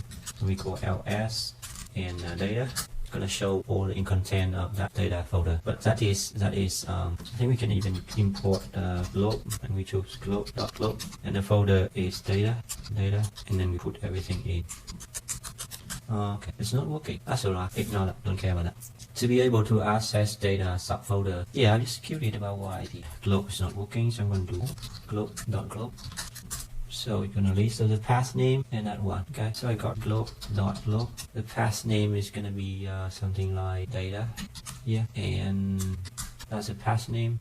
We call ls and data. It's gonna show all the content of that data folder. But that is I think we can even import globe, and we choose globe.globe, and the folder is data, and then we put everything in. Okay, it's not working. That's alright. Ignore that. Don't care about that. To be able to access data subfolder, yeah, I'm just curious about why the globe is not working. So I'm going to do globe.globe. So we're gonna list the path name and that one. Okay, so I got globe.globe. The path name is gonna be something like data. Yeah, and that's a path name.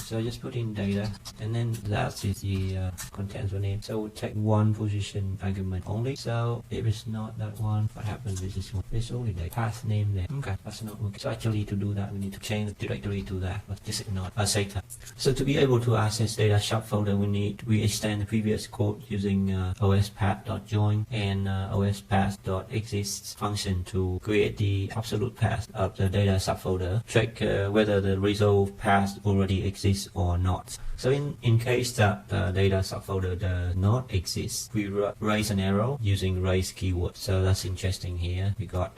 So just put in data, and then that is the contents name. So we'll take one position argument only. So if it's not that one, what happens with this one? It's only the path name there. Okay, that's not okay. So actually to do that, we need to change the directory to that, but just ignore SATA. So to be able to access data subfolder, we extend the previous code using ospath.join and ospath.exist function to create the absolute path of the data subfolder. Check whether the resolved path already exists or not. So in case that the data subfolder does not exist, we raise an arrow using raise keyword. So that's interesting here. We got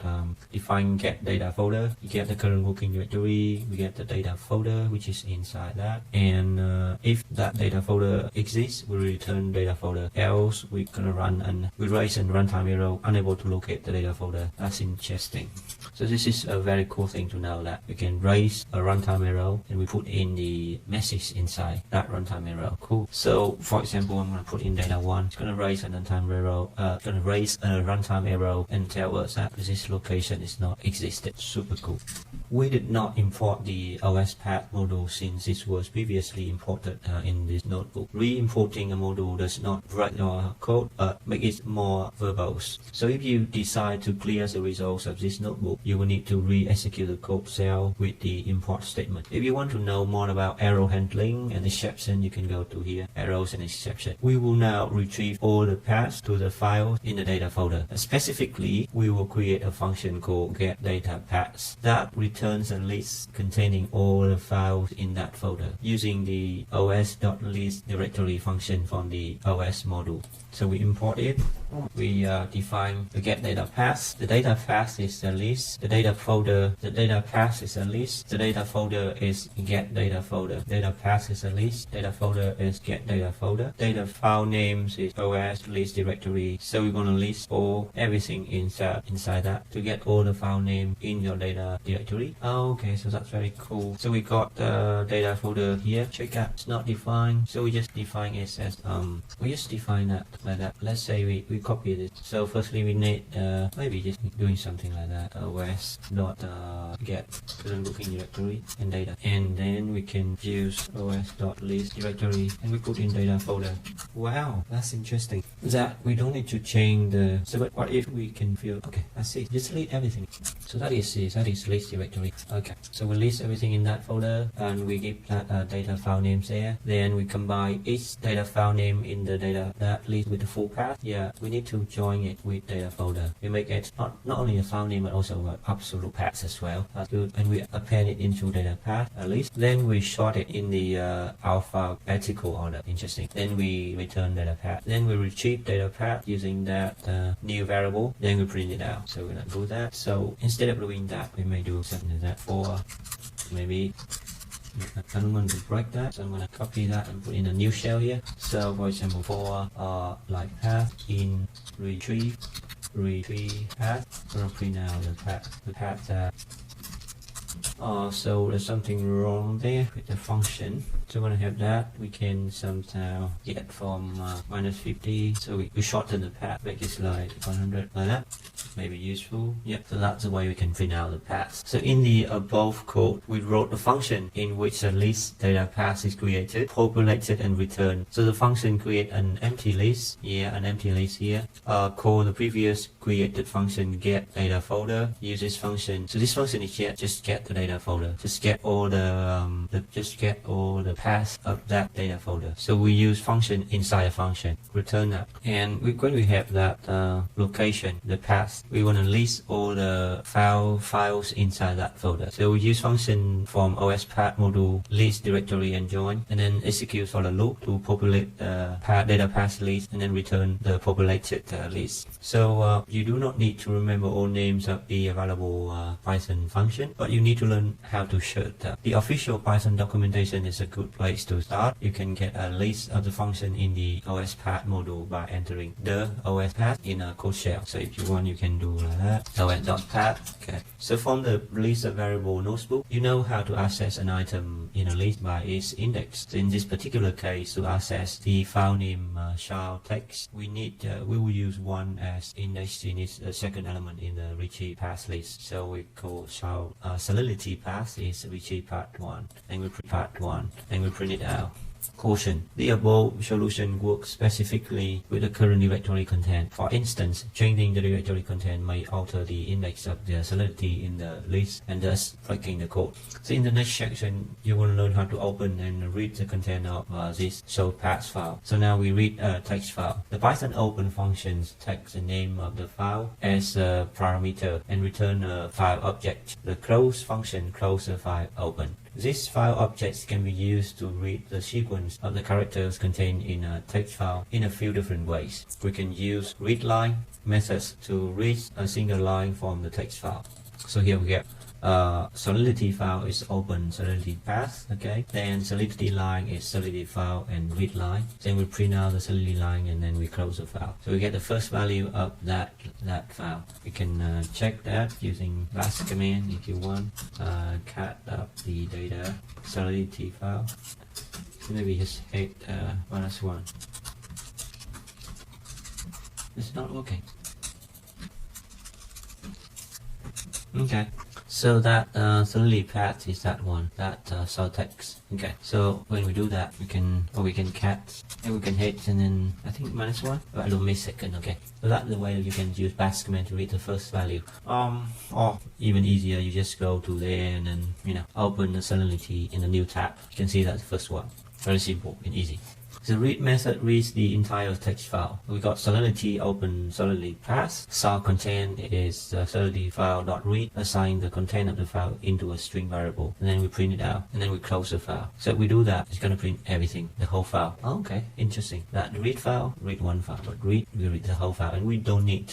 define get data folder. We get the current working directory. We get the data folder, which is inside that. And if that data folder exists, we return data folder. Else, we're gonna run and we raise a runtime arrow unable to locate the data folder. That's interesting. So this is a very cool thing to know, that we can raise a runtime arrow and we put in the message inside that runtime arrow. Cool. So for example, I'm going to put in data 1. It's going to raise a runtime arrow and tell us that this location is not existed. Super cool. We did not import the OS path module since it was previously imported in this notebook. Re-importing a module does not break your code but make it more verbose. So if you decide to clear the results of this notebook, you will need to re-execute the code cell with the import statement. If you want to know more about arrow handling and exception, you can go to here, arrows and exception. We will now retrieve all the paths to the files in the data folder. Specifically, we will create a function called getDataPaths that returns a list containing all the files in that folder using the os.list directory function from the OS module. So we import it. We define the getDataPaths. The data path is the list. The data folder. The data path is a list. The data folder is getData folder. Data path is a list. Data folder is getData folder. Data file names is OS list directory. So we're gonna list everything inside that to get all the file name in your data directory. Okay, so that's very cool. So we got the data folder here. Check out. It's not defined. So we just define it as we just define that like that. Let's say we copy this. So firstly we need maybe just doing something like that. OS dot get current working directory and data, and then we can use os dot list directory and we put in data folder. Wow, that's interesting. That we don't need to change the. So but what if we can feel okay? I see. Just delete everything. So that is list directory. Okay. So we list everything in that folder and we give that data file names there. Then we combine each data file name in the data that list with the full path. Yeah, we need to join it with data folder. We make it not only a file name but also an absolute path as well. That's good. And we append it into data path list. Then we sort it in the alphabetical order. Interesting. Then we return data path. Then we retrieve data path using that new variable. Then we print it out. So we're gonna do that. So instead of doing that, we may do something like that for maybe. I don't want to break that, so I'm going to copy that and put in a new shell here. So for example, for like path in retrieve path, I'm going to print out the path that. So there's something wrong there with the function. So we're going to have that. We can somehow get from -50. So we shorten the path, make it like 100 like that. Maybe useful. Yep. So that's the way we can print out the path. So in the above code, we wrote a function in which a list data path is created, populated, and returned. So the function create an empty list. Yeah, an empty list here. Call the previous created function get data folder. Use this function. So this function is just get the data folder. Just get all the paths of that data folder. So we use function inside a function. Return that. And when we have that location, the path, we want to list all the files inside that folder. So we use function from OS path module list directory and join, and then execute for the loop to populate the data path list and then return the populated list. So you do not need to remember all names of the available Python function, but you need to learn how to search them. The official Python documentation is a good place to start. You can get a list of the function in the OS path module by entering the OS path in a code shell. So if you want, you can do like that. os.path. Okay. So from the list of variable notebook, you know how to access an item in a list by its index. So in this particular case, to access the file name child text, we will use 1 as index in its second element in the retrieve path list. So we call child salinity path is retrieve path 1, and we print path 1. and we print it out. Caution: the above solution works specifically with the current directory content. For instance, changing the directory content may alter the index of the salinity in the list and thus breaking the code. So in the next section, you will learn how to open and read the content of this show paths file. So now we read a text file. The Python open functions takes the name of the file as a parameter and return a file object. The close function close the file open. These file objects can be used to read the sequence of the characters contained in a text file in a few different ways. We can use readLine methods to read a single line from the text file. So here we get salinity file is open salinity path, okay. Then salinity line is salinity file and read line. Then we print out the salinity line and then we close the file. So we get the first value of that file. We can check that using bash command if you want. Cat up the data salinity file. So maybe just hit -1. It's not working. Okay. So that salinity path is that one, that cell text. Okay, so when we do that, we can cat and we can hit and then I think -1, but it'll miss second. Okay, so that's the way you can use bash command to read the first value. Or even easier, you just go to there and then open the salinity in the new tab. You can see that's the first one. Very simple and easy. The read method reads the entire text file. We got salinity open salinity path. Cell content is salinity file.read. Assign the content of the file into a string variable, and then we print it out, and then we close the file. So if we do that, it's gonna print everything, the whole file. Oh, okay, interesting. That read file, read one file, but we read the whole file, and we don't need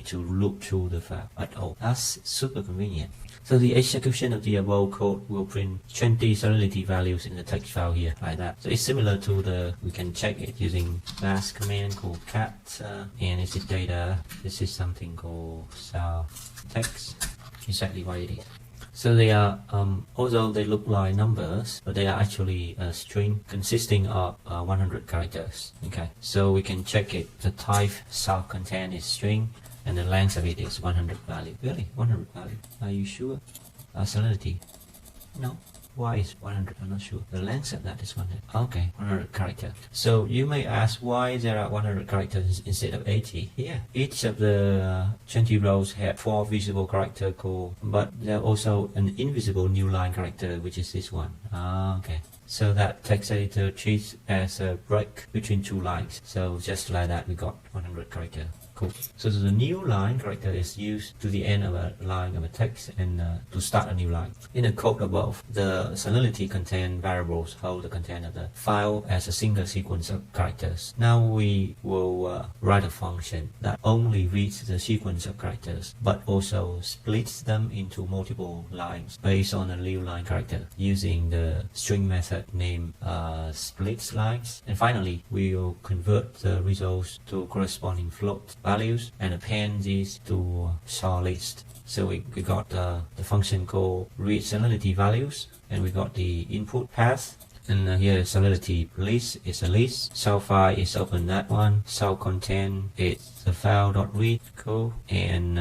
to look through the file at all. That's super convenient. So the execution of the above code will print 20 salinity values in the text file here, like that. So it's similar to we can check it using bash command called cat, and is it data? This is something called cell text, exactly what it is. So they are, although they look like numbers, but they are actually a string consisting of 100 characters. Okay, so we can check it. The type cell content is string, and the length of it is 100 value. Really? 100 value? Are you sure? Salinity? No. Why is 100? I'm not sure. The length of that is 100. Okay, 100 characters. So you may ask why there are 100 characters instead of 80. Yeah, each of the 20 rows have 4 visible characters but there are also an invisible new line character, which is this one. Okay. So that text editor treats as a break between 2 lines. So just like that, we got 100 characters. Cool. So the new line character is used to the end of a line of a text and to start a new line. In the code above, the salinity content variables hold the content of the file as a single sequence of characters. Now we will write a function that only reads the sequence of characters, but also splits them into multiple lines based on a new line character using the string method named splits lines. And finally, we will convert the results to corresponding float values and append these to short list. So we got the function called read salinity values, and we got the input path. And here salinity list is a list. Cell file is open, that one. Cell content is the file.read. Cool. And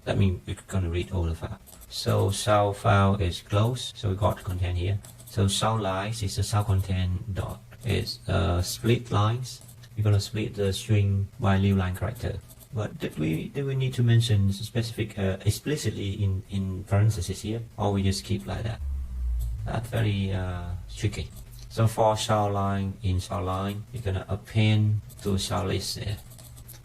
that means we're gonna read all the file. So cell file is closed. So we got the content here. So cell lines is the cell content dot. It's split lines. We're gonna split the string by new line character. But did we need to mention specific explicitly in parentheses here, or we just keep like that? That's very tricky. So for shell line in shell line, we're gonna append to shell list there,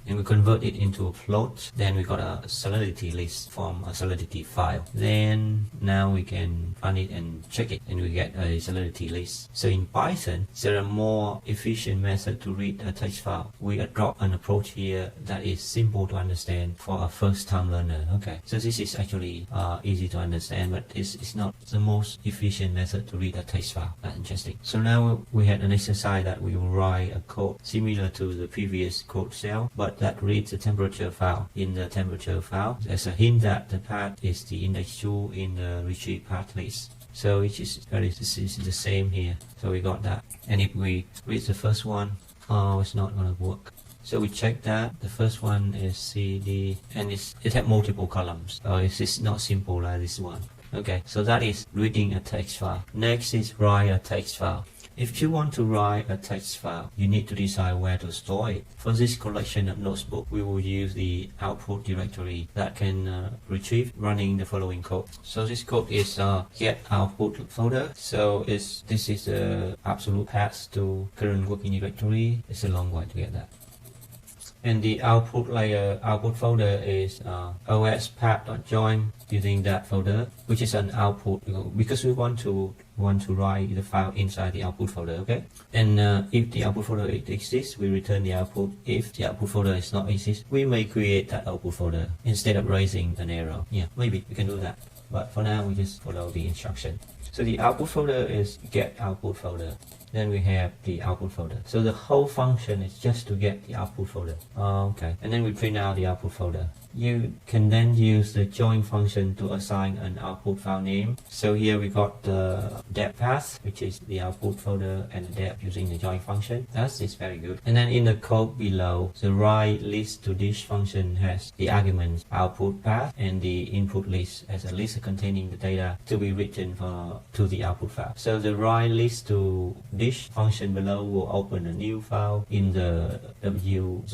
and we convert it into a float. Then we got a salinity list from a salinity file. Then now we can find it and check it, and we get a salinity list. So in Python, there are more efficient method to read a text file. We adopt an approach here that is simple to understand for a first-time learner. Okay, so this is actually easy to understand, but it's not the most efficient method to read a text file. That's interesting. So now we had an exercise that we will write a code similar to the previous code cell, but that reads the temperature file. In the temperature file, there's a hint that the path is the index 2 in the retrieve path list. So this is the same here. So we got that. And if we read the first one, it's not gonna work. So we check that the first one is CD, and it has multiple columns. So it's not simple like this one. Okay, so that is reading a text file. Next is write a text file. If you want to write a text file, you need to decide where to store it. For this collection of notebook, we will use the output directory that can retrieve running the following code. So this code is get output folder. So this is the absolute path to current working directory. It's a long way to get that. And the output layer output folder is ospath.join using that folder, which is an output because we want to write the file inside the output folder. Okay, and if the output folder exists, we return the output. If the output folder is not exist, we may create that output folder instead of raising an error. Yeah, maybe we can do that, but for now we just follow the instruction. So the output folder is get output folder. Then we have the output folder. So the whole function is just to get the output folder. Okay, and then we print out the output folder. You can then use the join function to assign an output file name. So here we got the dep path, which is the output folder, and the dep using the join function. That is very good. And then in the code below, the write list to disk function has the arguments output path and the input list as a list containing the data to be written to the output file. So the write list to disk function below will open a new file in the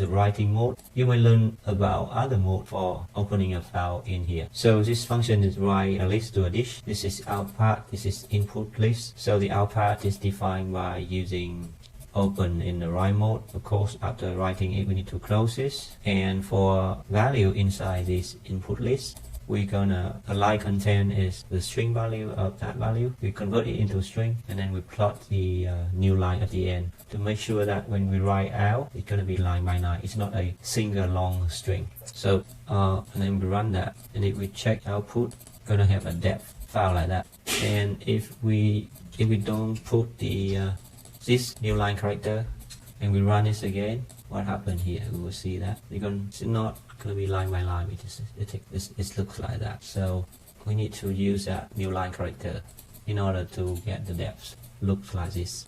writing mode. You may learn about other modes for opening a file in here. So this function is write a list to a disk. This is out path, this is input list. So the out path is defined by using open in the write mode. Of course, after writing it, we need to close this. And for value inside this input list, we're gonna align content is the string value of that value. We convert it into string, and then we plot the new line at the end to make sure that when we write out, it's gonna be line by line. It's not a single long string. So and then we run that, and if we check output, gonna have a depth file like that. And if we don't put the this new line character and we run this again, what happened here? We will see that it's not going to be line by line. It looks like that. So we need to use that new line character in order to get the depth. Looks like this.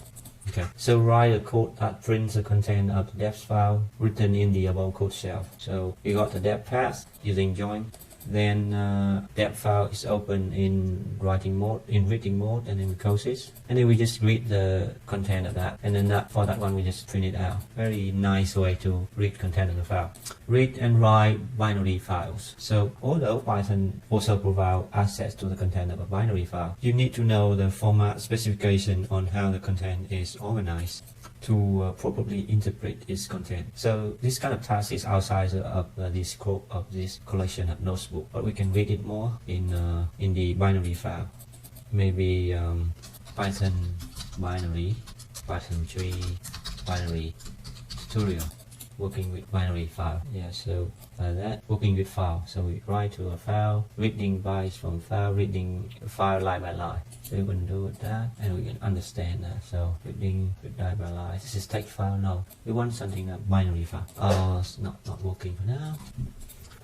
Okay. So write a code that prints the content of the depth file written in the above code shell. So we got the depth path using join. Then depth file is open in reading mode, and then we close it, and then we just read the content of that, and then for that one we just print it out. Very nice way to read content of the file. Read and write binary files. So although Python also provides access to the content of a binary file, you need to know the format specification on how the content is organized to properly interpret its content. So this kind of task is outside of the scope of this collection of notebook, but we can read it more in the binary file. Maybe Python binary, Python 3 binary tutorial, working with binary file. Yeah, so like that, working with file. So we write to a file, reading bytes from file, reading file line by line. So we can do that, and we can understand that. So reading line by line. This is text file. No, we want something that binary file. It's not working for now.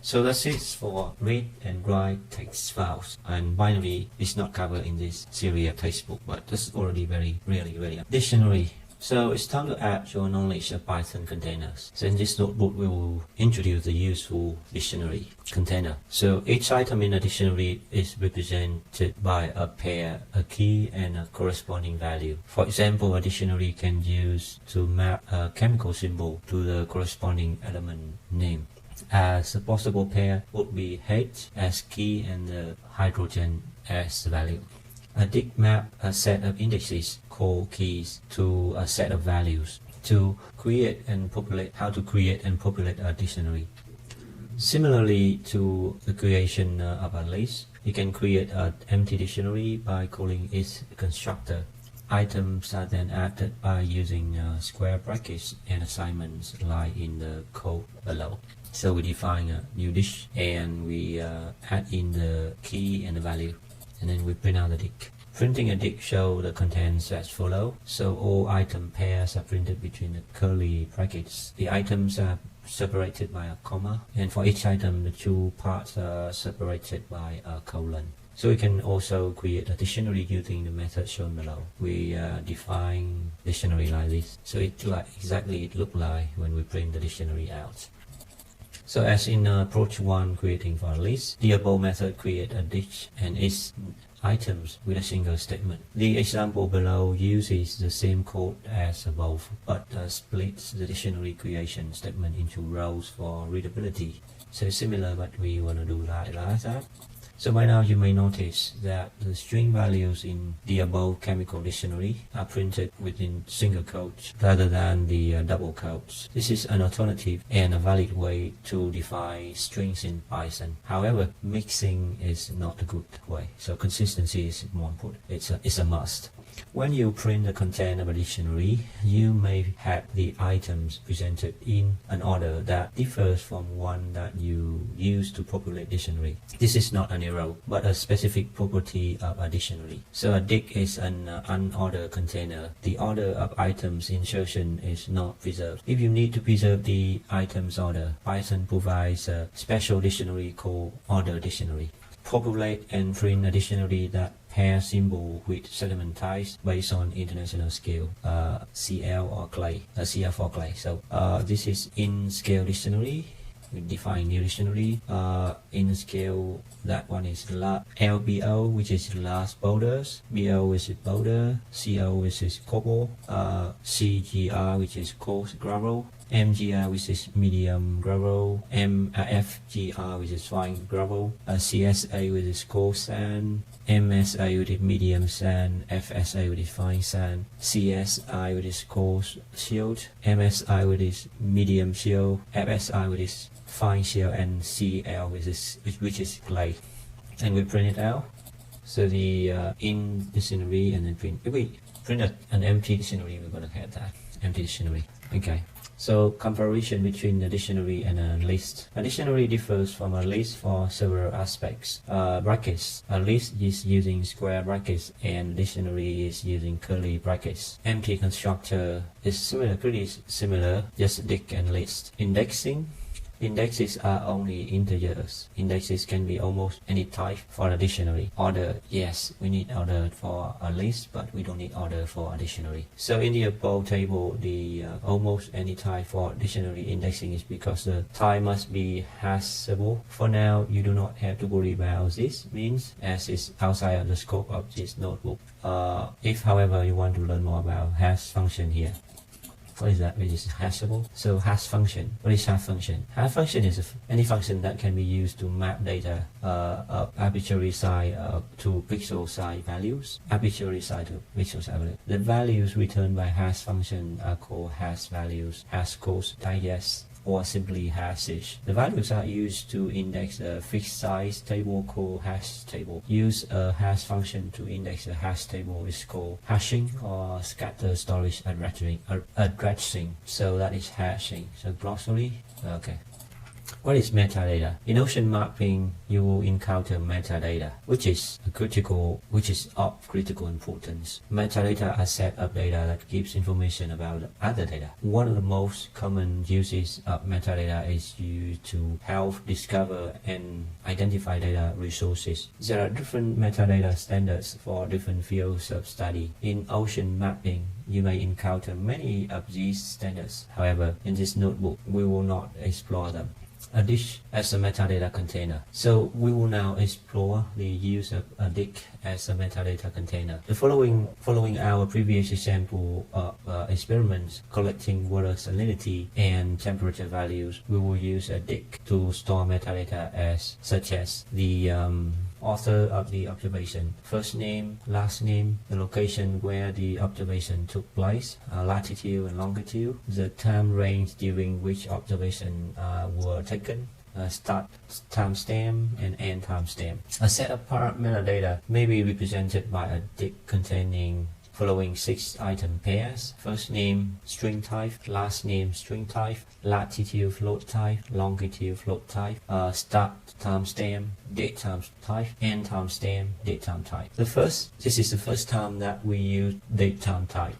So that's it for read and write text files. And binary is not covered in this series of textbook, but this is already really dictionary. So it's time to add your knowledge of Python containers. So in this notebook, we will introduce the useful dictionary container. So each item in a dictionary is represented by a pair, a key, and a corresponding value. For example, a dictionary can use to map a chemical symbol to the corresponding element name. As a possible pair would be H as key and the hydrogen as the value. A dict map a set of indexes called keys to a set of values to create and populate a dictionary. Similarly to the creation of a list, you can create an empty dictionary by calling its constructor. Items are then added by using square brackets and assignments like in the code below. So we define a new dict and we add in the key and the value, and then we print out the dict. Printing a dict shows the contents as follows. So all item pairs are printed between the curly brackets. The items are separated by a comma, and for each item the two parts are separated by a colon. So we can also create a dictionary using the method shown below. We define dictionary like this. So it look like when we print the dictionary out. So as in approach 1, creating for a list, the above method create a dict and its items with a single statement. The example below uses the same code as above, but splits the dictionary creation statement into rows for readability. So similar, but we want to do that like that. So by now you may notice that the string values in the above chemical dictionary are printed within single quotes rather than the double quotes. This is an alternative and a valid way to define strings in Python. However, mixing is not a good way, so consistency is more important. It's a must. When you print the content of a dictionary, you may have the items presented in an order that differs from one that you use to populate dictionary. This is not an error, but a specific property of a dictionary. So a dict is an unordered container. The order of items insertion is not preserved. If you need to preserve the items order, Python provides a special dictionary called order dictionary. Populate and print a dictionary that pairs symbol with settlement types based on international scale, CL or clay, CF or clay. So this is in scale dictionary. We define new dictionary. In scale, that one is LBO, which is large boulders, BO which is boulder, CO which is cobble, CGR which is coarse gravel, MGR which is medium gravel, FGR which is fine gravel, CSA which is coarse sand, MSA which is medium sand, FSA which is fine sand, CSI which is coarse silt, MSI which is medium silt, FSI which is fine silt, and CL which is clay. And we print it out. So the in dictionary and then print. If we print an empty dictionary, we're going to have that empty dictionary. Okay. So comparison between a dictionary and a list. A dictionary differs from a list for several aspects. Brackets. A list is using square brackets and a dictionary is using curly brackets. Empty constructor is similar, pretty similar, just dict and list. Indexing. Indexes are only integers. Indexes can be almost any type for a dictionary. Order, yes, we need order for a list, but we don't need order for a dictionary. So in the above table, the almost any type for dictionary indexing is because the type must be hashable. For now, you do not have to worry about this, means as is outside of the scope of this notebook. If, however, you want to learn more about hash function here. What is that? Which is hashable. So hash function. What is hash function? Hash function is any function that can be used to map data of arbitrary size to pixel size values. Arbitrary size to pixel size values. The values returned by hash function are called hash values, hash codes, digest, or simply hashes. The values are used to index a fixed size table called hash table. Use a hash function to index a hash table is called hashing or scatter storage addressing. So that is hashing. So glossary. Okay. What is metadata? In ocean mapping, you will encounter metadata, which is of critical importance. Metadata are a set of data that gives information about other data. One of the most common uses of metadata is used to help discover and identify data resources. There are different metadata standards for different fields of study. In ocean mapping, you may encounter many of these standards. However, in this notebook, we will not explore them. A dict as a metadata container. So we will now explore the use of a dict as a metadata container. The following our previous example of experiments collecting water salinity and temperature values, we will use a dict to store metadata such as the author of the observation, first name, last name, the location where the observation took place, latitude and longitude, the time range during which observation were taken, start timestamp and end timestamp. A set of metadata may be represented by a dict containing following 6 item pairs: first name, string type; last name, string type; latitude, float type; longitude, float type; start timestamp, date time type; end timestamp, date time type. This is the first time that we use date time type.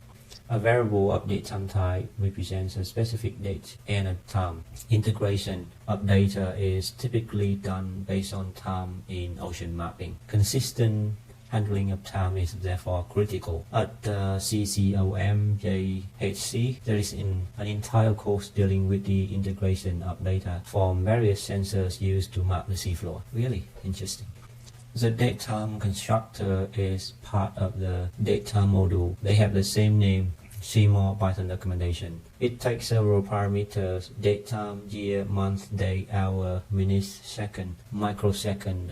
A variable of date time type represents a specific date and a time. Integration of data is typically done based on time in ocean mapping. Consistent handling of time is therefore critical. At CCOM-JHC, there is an entire course dealing with the integration of data from various sensors used to map the seafloor. Really interesting. The datetime constructor is part of the datetime module. They have the same name. See more Python documentation. It takes several parameters: datetime, year, month, day, hour, minute, second, microsecond,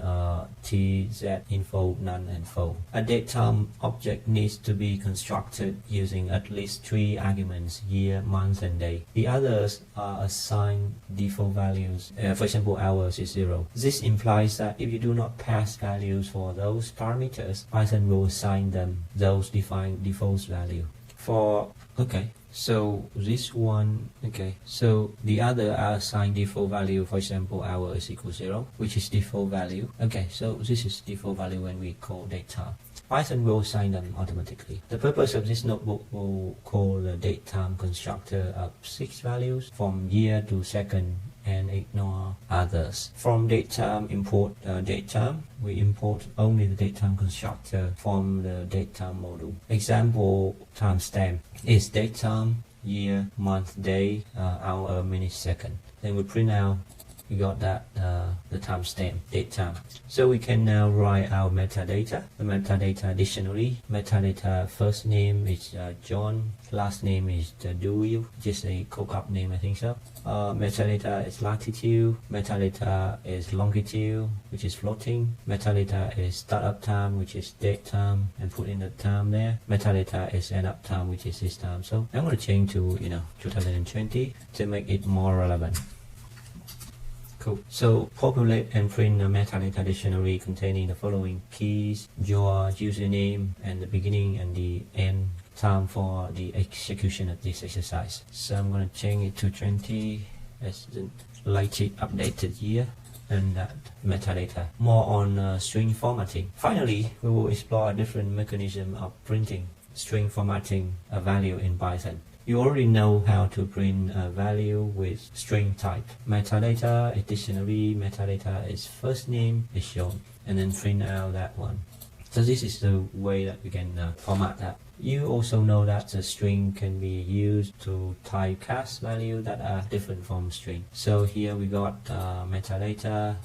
TZ, info, none, and fo. A datetime object needs to be constructed using at least 3 arguments: year, month, and day. The others are assigned default values. For example, hours is 0. This implies that if you do not pass values for those parameters, Python will assign them those defined default value. So this one, so the other are assigned default value. For example, hour is equal 0, which is default value. So this is default value when we call datetime. Python will assign them automatically. The purpose of this notebook will call the datetime constructor of 6 values from year to second and ignore others. From datetime, import datetime. We import only the datetime constructor from the datetime module. Example timestamp is datetime, year, month, day, hour, minute, second. Then we print out. We got that the timestamp, datetime. So we can now write our metadata. The metadata dictionary. Metadata first name is John. Last name is Dewey. Just a cook-up name, I think so. Metadata is latitude. Metadata is longitude, which is floating. Metadata is startup time, which is date time, and put in the time there. Metadata is end up time, which is this time. So I'm going to change to 2020 to make it more relevant. Cool. So populate and print a metadata dictionary containing the following keys: your username and the beginning and the end time for the execution of this exercise. So I'm going to change it to 20 as the latest updated year and that metadata. More on string formatting. Finally, we will explore a different mechanism of printing string formatting a value in Python. You already know how to print a value with string type. Metadata is dictionary, metadata is first name is shown, and then print out that one. So this is the way that we can format that. You also know that the string can be used to typecast values that are different from string. So here we got metadata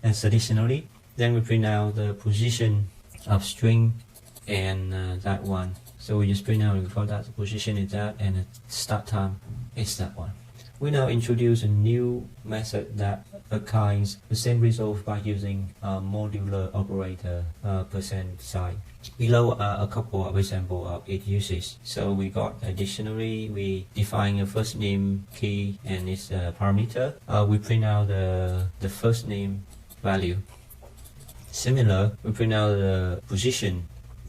as a dictionary. Then we print out the position of string and that one. So we just print out, we got that the position is that, and the start time is that one. We now introduce a new method that accounts the same result by using a modular operator %sign. Below are a couple of examples of its uses. So we got a dictionary, we define a first name key and its parameter. We print out the first name value. Similar, we print out the position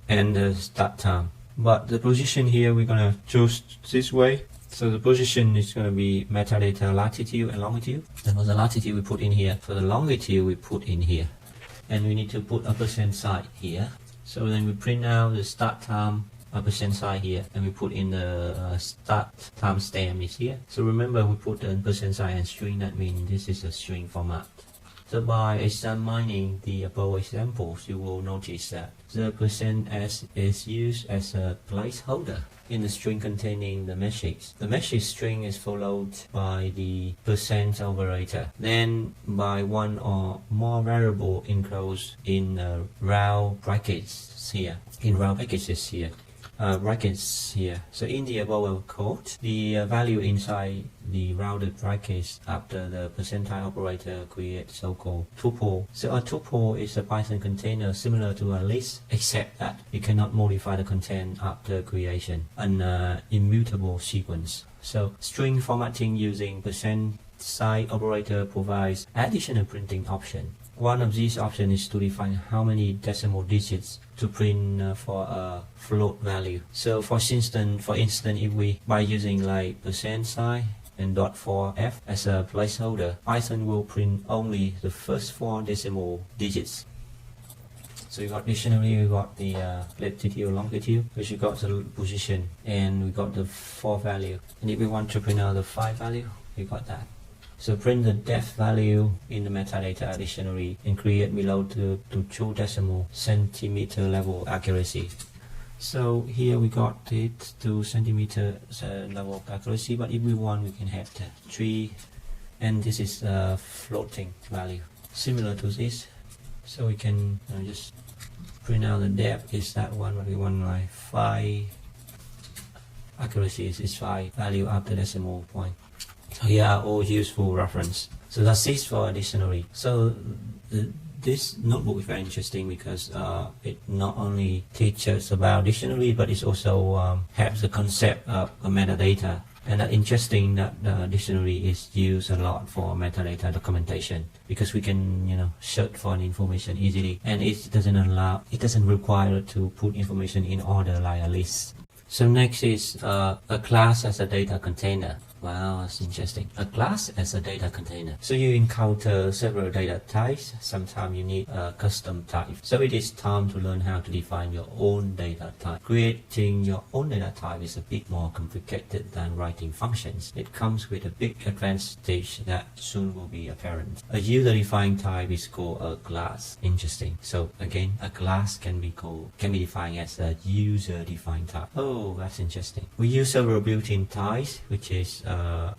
and the start time. But the position here we're gonna choose this way. So the position is gonna be metadata latitude and longitude. And for the latitude we put in here. For the longitude we put in here. And we need to put a %sign here. So then we print out the start time a %sign here, and we put in the start timestamp is here. So remember we put a %sign and string. That means this is a string format. So by examining the above examples, you will notice that the %s is used as a placeholder in the string containing the message. The message string is followed by the % operator, then by one or more variable enclosed in round brackets here. Brackets here. So in the above code, the value inside the rounded brackets after the percentile operator creates so-called tuple. So a tuple is a Python container similar to a list, except that you cannot modify the content after creation, an immutable sequence. So string formatting using %sign operator provides additional printing option. One of these options is to define how many decimal digits to print for a float value. So for instance, if we by using like %sign and .4f as a placeholder, Python will print only the first 4 decimal digits. So we got dictionary, we got the latitude, longitude, which we got the position, and we got the 4 value. And if we want to print out the 5 value, we got that. So print the depth value in the metadata dictionary and create below to 2 decimal centimeter level accuracy. So here we got it 2 centimeter level of accuracy, but if we want we can have the 3, and this is a floating value similar to this. So we can just print out the depth is that one, but we want like 5, accuracy is 5, value after decimal point. So here are all useful reference. So that's it for a dictionary. So this notebook is very interesting because it not only teaches about dictionary, but it also has the concept of metadata. And that's interesting that the dictionary is used a lot for metadata documentation, because we can search for information easily, and it doesn't require to put information in order like a list. So next is a class as a data container. Wow, that's interesting. A class as a data container. So you encounter several data types. Sometimes you need a custom type. So it is time to learn how to define your own data type. Creating your own data type is a bit more complicated than writing functions. It comes with a big advantage that soon will be apparent. A user-defined type is called a class. Interesting. So again, a class can be defined as a user-defined type. Oh, that's interesting. We use several built-in types, which is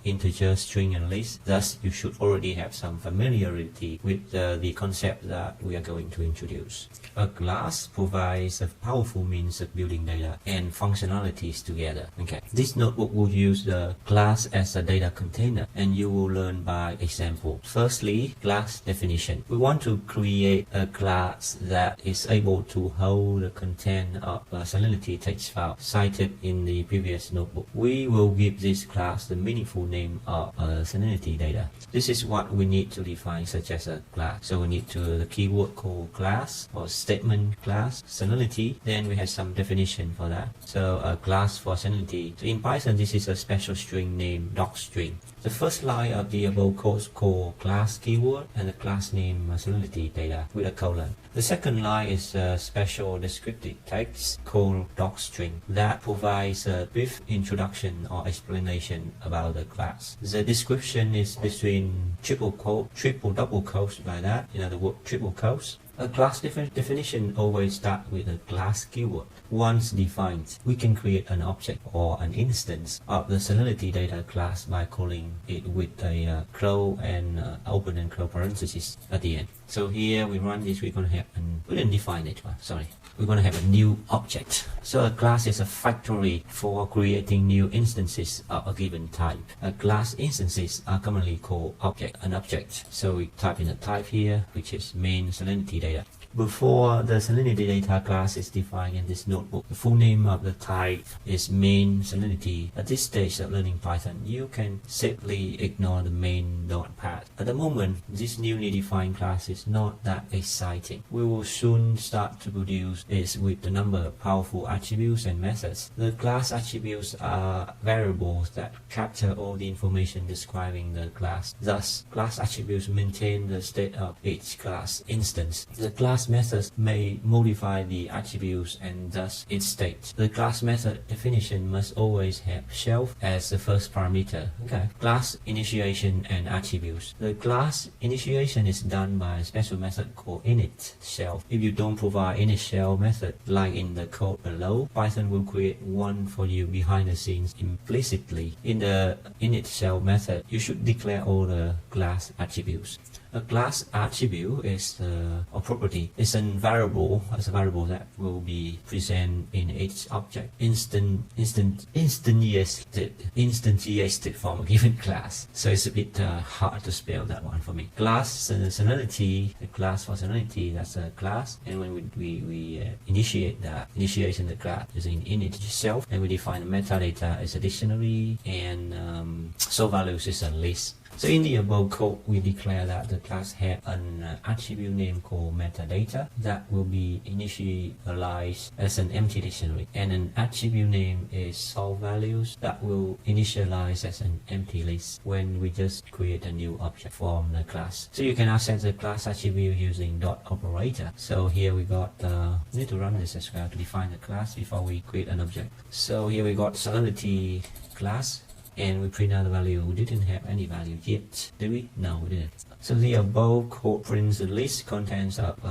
integer, string, and list. Thus, you should already have some familiarity with the concept that we are going to introduce. A class provides a powerful means of building data and functionalities together. Okay, this notebook will use the class as a data container, and you will learn by example. Firstly, class definition. We want to create a class that is able to hold the content of a salinity text file cited in the previous notebook. We will give this class the meaningful name of salinity data. This is what we need to define such as a class. So we need the keyword called class or statement class salinity. Then we have some definition for that. So a class for salinity. So in Python, this is a special string named docstring. The first line of the above code called class keyword and the class name salinity data with a colon. The second line is a special descriptive text called docstring that provides a brief introduction or explanation about the class. The description is between triple double quotes by that, in other words, triple quotes. A class definition always starts with a class keyword. Once defined, we can create an object or an instance of the salinity data class by calling it with a close and open and close parentheses at the end. So here we run this, we're going to have we didn't define it, sorry. We're going to have a new object. So a class is a factory for creating new instances of a given type. A class instances are commonly called an object. So we type in a type here, which is main salinity data. Before the salinity data class is defined in this notebook, the full name of the type is main salinity. At this stage of learning Python, you can safely ignore the main dot part. At the moment, this newly defined class is not that exciting. We will soon start to produce it with the number of powerful attributes and methods. The class attributes are variables that capture all the information describing the class. Thus, class attributes maintain the state of each class instance. The class methods may modify the attributes and thus its state. The class method definition must always have shelf as the first parameter. Okay. Class initiation and attributes. The class initiation is done by a special method called init shelf. If you don't provide init shelf method like in the code below, Python will create one for you behind the scenes implicitly. In the init shelf method, you should declare all the class attributes. A class attribute is a property. It's a variable that will be present in each object, instantiated from a given class. So it's a bit hard to spell that one for me. Class salinity, the class for salinity, that's a class, and when we initiate the initiation of the class using init itself, and we define the metadata as a dictionary, and so values is a list. So in the above code, we declare that the class has an attribute name called metadata that will be initialized as an empty dictionary, and an attribute name is solve values that will initialize as an empty list when we just create a new object from the class. So you can access the class attribute using dot operator. So here we got we need to run this as well to define the class before we create an object. So here we got salinity class. and we print out the value. We didn't have any value yet, did we? No, we didn't. So the above code prints the list contents of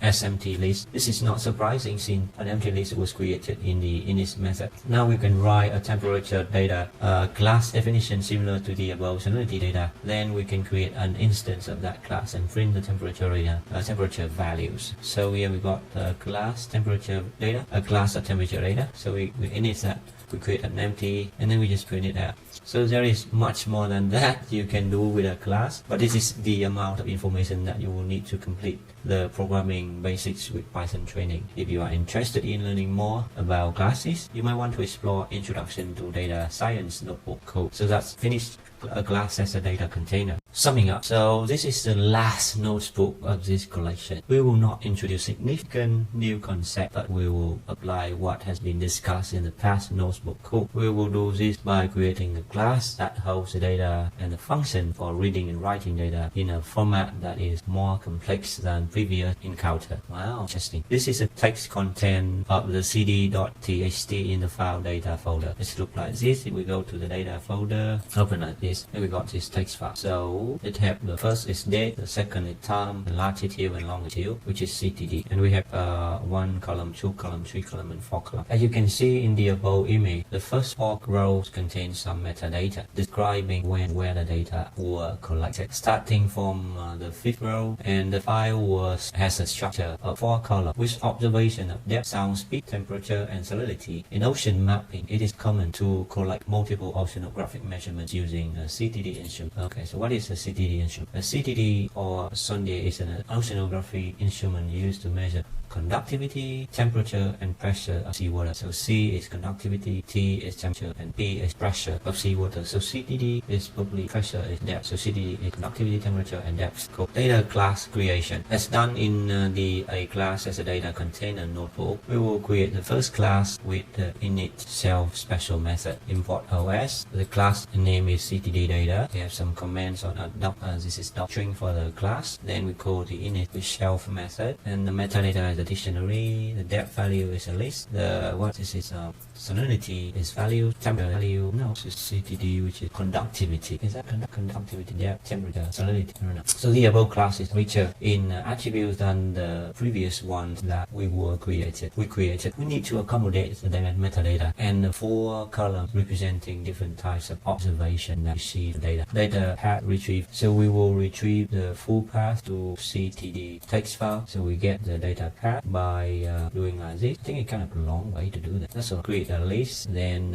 SMT list. This is not surprising since an empty list was created in this method. Now we can write a temperature data class definition similar to the above salinity data. Then we can create an instance of that class and print the temperature data, temperature values. So here we got the class temperature data, a class of temperature data. So we init that. We create an empty and then we just print it out. So there is much more than that you can do with a class, but this is the amount of information that you will need to complete the programming basics with Python training. If you are interested in learning more about classes, you might want to explore Introduction to Data Science notebook code. So that's finished a class as a data container. Summing up, so this is the last notebook of this collection. We will not introduce significant new concept, but we will apply what has been discussed in the past notebook code. We will do this by creating a class that holds the data and a function for reading and writing data in a format that is more complex than previous encounter. Wow, interesting. This is a text content of the cd.txt in the file data folder. It looks like this. If we go to the data folder, open like this, and we got this text file. So it have the first is date, the second is time, the latitude and longitude, which is CTD, and we have 1 column, 2 column, 3 column, and 4 column. As you can see in the above image, the first 4 rows contain some metadata describing when where the data were collected. Starting from the 5th row, and the file has a structure of 4 columns with observation of depth, sound, speed, temperature, and salinity. In ocean mapping, it is common to collect multiple oceanographic measurements using a CTD instrument. Okay, so what is a CTD instrument? A CTD or sonde is an oceanography instrument used to measure conductivity, temperature, and pressure of seawater. So C is conductivity, T is temperature, and P is pressure of seawater. So CTD is probably pressure is depth. So CTD is conductivity, temperature, and depth. Cool. Data class creation. As done in the A class as a data container notebook, we will create the first class with the init self special method. Import OS. The class name is CTD data. We have some comments on this is string for the class. Then we call the init with self method, and the metadata is the dictionary. The depth value is a list. Salinity is value. Temperature value, no, this is CTD, which is conductivity. Is that conductivity, depth, temperature, salinity? I don't know. So the above class is richer in attributes than the previous ones that we created. We need to accommodate the metadata and the 4 columns representing different types of observation that we see the data. Data path retrieve. So we will retrieve the full path to CTD text file. So we get the data path by doing like this. I think it's kind of a long way to do that. So create a list, then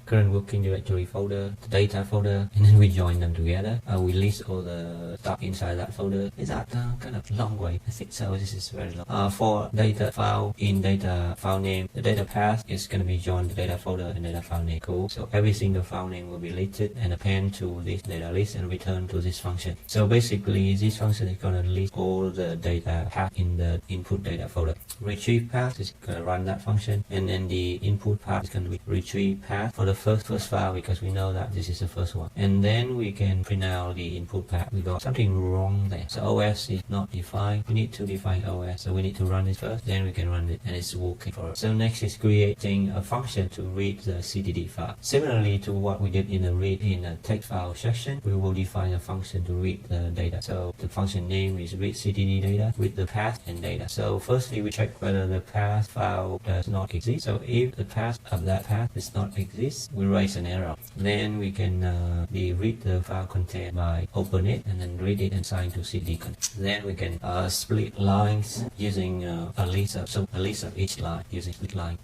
current working directory folder, the data folder, and then we join them together. We list all the stuff inside that folder. Is that kind of long way? I think so. This is very long. For data file, in data file name, the data path is going to be joined to data folder and data file name. Cool. So every single file name will be listed and append to this data list and return to this function. So basically, this function is going to list all the data path in the input data folder. Retrieve path is going to run that function, and then the input path is going to be retrieve path for the first file, because we know that this is the first one. And then we can print out the input path. We got something wrong there. So OS is not defined. We need to define OS. So we need to run it first, then we can run it, and it's working for us. So next is creating a function to read the CTD file. Similarly to what we did in the read in a text file section, we will define a function to read the data. So the function name is read CTD data with the path and data. So firstly, we check whether the path file does not exist. So if the path of that path does not exist, we raise an error. Then we can read the file content by open it and then read it and assign to CTD content. Then we can split lines using a list of each line using split line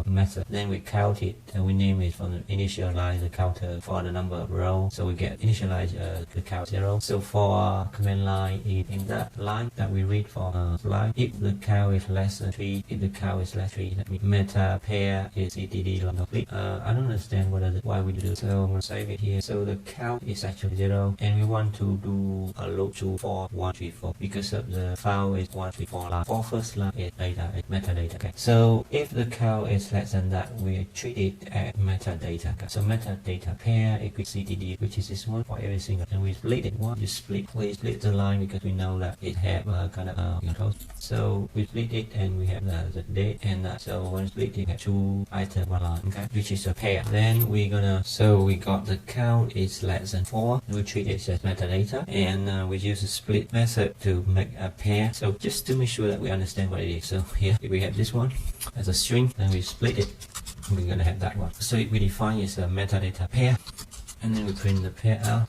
method. Then we count it and we name it from the initialize the counter for the number of rows. So we get initialize the count 0. So for command line in that line that we read for line, if the count is less than 3, if the count is less than 3, that means meta pair is CTD complete. I don't understand why we do. So I'm going to save it here. So the count is actually 0, and we want to do a loop to 4, 1, 3, 4 because of the file is 1, 3, 4 line. For first line is data, is metadata. Okay. So if the count is less than that, we treat it as metadata. Okay. So metadata pair equals CTD, which is this one for every single, and we split it. We split the line because we know that it have kind of controls. So we split it and we have the date and that. So when split it, we have 2 item one line, okay, which is a pair. Then we're gonna, so we got the count is less than 4. We treat it as metadata, and we use a split method to make a pair. So just to make sure that we understand what it is. So here we have this one as a string, and we split it. We're gonna have that one. So we define is a metadata pair, and then we print the pair out,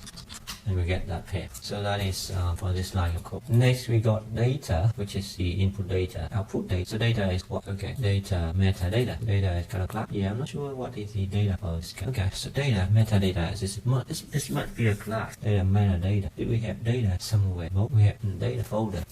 and we get that pair. So that is for this line of code. Next we got data, which is the input data, output data. So data is what? Okay, data, metadata. Data is kind of class. Yeah, I'm not sure what is the data for this. Okay, so data, metadata. This might be a class. Data, metadata. Did we have data somewhere? Nope, we have data folder.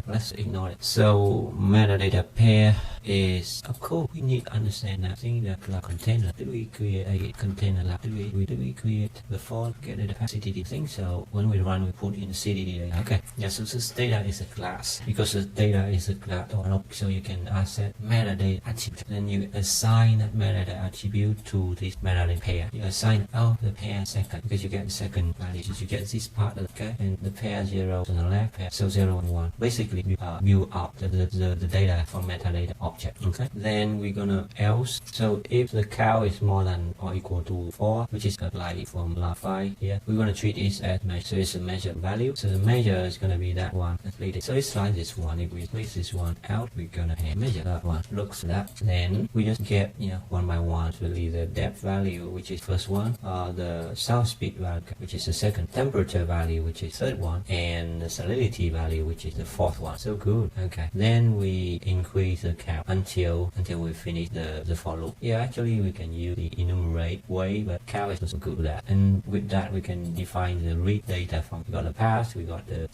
Let's ignore it. So metadata pair is, of course, we need to understand that thing, the class container. Did we create a container lab? Did we create before get the CTD thing? So when we run, we put in the CTD data. Okay, yeah, so this data is a class, because the data is a class or an object, so you can asset metadata attribute. Then you assign that metadata attribute to this metadata pair. You assign out the pair second, because you get the second value. So you get this part, okay, and the pair 0 on the left, pair, so 0 and 1. Basically, you view out the data from metadata object. Okay, then we're gonna else. So if the cow is more than or equal to 4, which is like from last 5 here, we're gonna treat it as measure. So it's a measured value. So the measure is gonna be that one. So it's like this one. If we place this one out, we're gonna have measure that one. Looks like that. Then we just get one by one. So the depth value, which is first one, the sound speed value, which is the second, temperature value, which is third one, and the salinity value, which is the fourth one. So good. Okay. Then we increase the count until we finish the for loop. Yeah, actually we can use the enumerate way, but count is not so good with that. And with that we can define the read data from. We got the path, we got the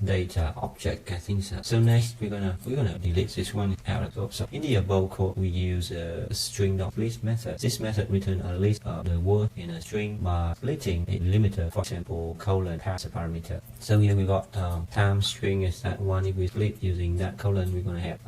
data object, I think so. So next we're gonna delete this one out of code. So in the above code we use a string.list method. This method return a list of the word in a string by splitting a limiter, for example colon pass a parameter. So here we got time string is that one. If we split using that colon, we're gonna have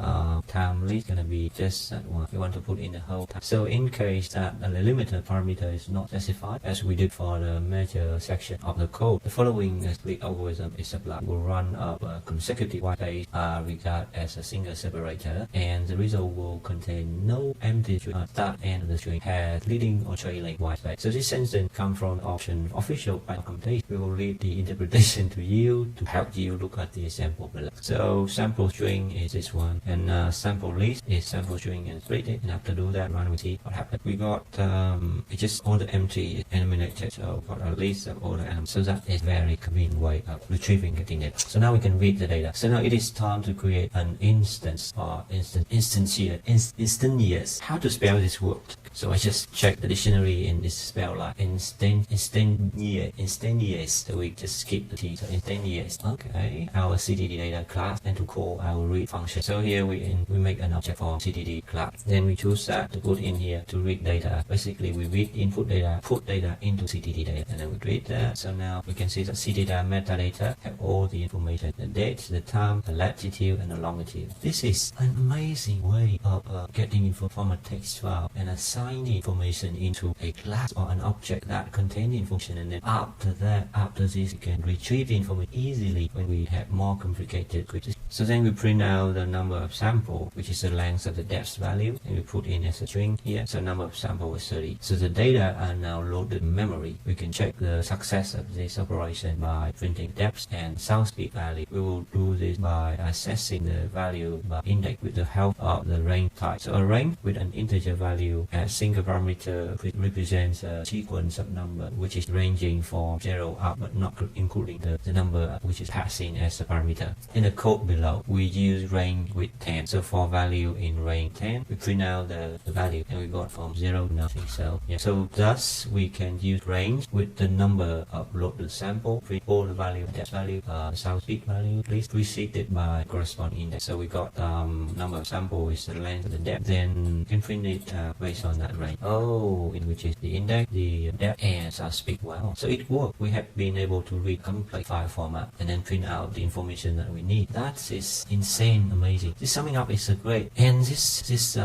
time list gonna be just that one. We want to put in the whole time. So in case that the limiter parameter is not specified, as we did for the measure section of the code, the following split algorithm is applied. Will run up a consecutive white space regarded as a single separator, and the result will contain no empty string. Start end of the string has leading or trailing white space. So this sentence comes from the option official Python complete. We will read the interpretation to you to help you look at the example below. So sample string is this one, and sample list is sample string, and split it. And after do that, run with see what happened. We got it's just all the empty is eliminated. So we got a list of all the elements. So that is very convenient way of retrieving getting data. So now we can read the data. So now it is time to create an instance or instantaneous. How to spell this word? So I just check the dictionary and this spell like instantaneous. So we just skip the T. So instantaneous. Okay. Our CTD data class, and to call our read function. So here we make an object for CTD class. Then we choose that to put in here to read data. Basically we read input data, put data into CTD data, and then we read that. So now we can see that CTD metadata have all the information: the date, the time, the latitude, and the longitude. This is an amazing way of getting info from a text file and assigning information into a class or an object that contains information, and then after this you can retrieve the information easily when we have more complicated queries. So then we print out the number of sample, which is the length of the depth value, and we put in as a string here. So number of sample is 30. So the data are now loaded in memory. We can check the success of this operation by printing depth and sound speed value. We will do this by accessing the value by index with the help of the range type. So a range with an integer value as single parameter represents a sequence of number which is ranging from 0 up but not including the number which is passing as a parameter. In the code below we use range with 10. So for value in range 10 we print out the value, and we got from 0 to nothing. So yeah. So thus we can use range with the number of loaded sample, print all the value, depth value, sound speed value, list preceded by corresponding index. So we got number of sample is the length of the depth, then we can print it based on that range. In which is the index, the depth, and sound speed. Wow. So it worked. We have been able to read complex file format and then print out the information that we need. That's This is insane, amazing. This summing up is great, and this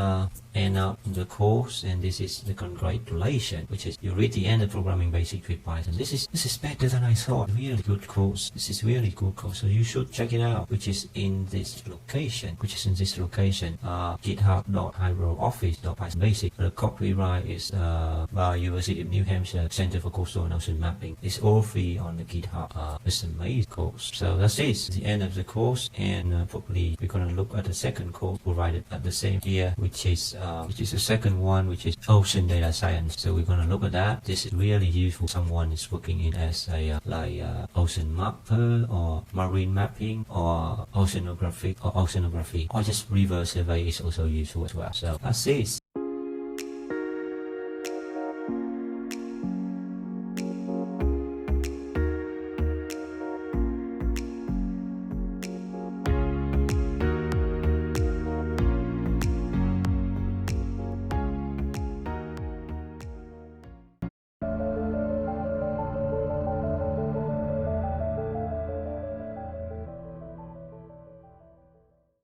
end up in the course, and this is the congratulation, which is you read the end of programming basics with Python. This is better than I thought. Really good course. This is really good course. So you should check it out, which is in this location. GitHub.hydrooffice.pythonbasic. The copyright is by University of New Hampshire Center for Coastal and Ocean Mapping. It's all free on the GitHub. It's an amazing course. So that's it. The end of the course, and probably we're gonna look at the second course provided at the same year, which is the second one, which is Ocean Data Science. So we're gonna look at that. This is really useful. Someone is working in as a ocean mapper or marine mapping or oceanography or just river survey is also useful as well. So that's it.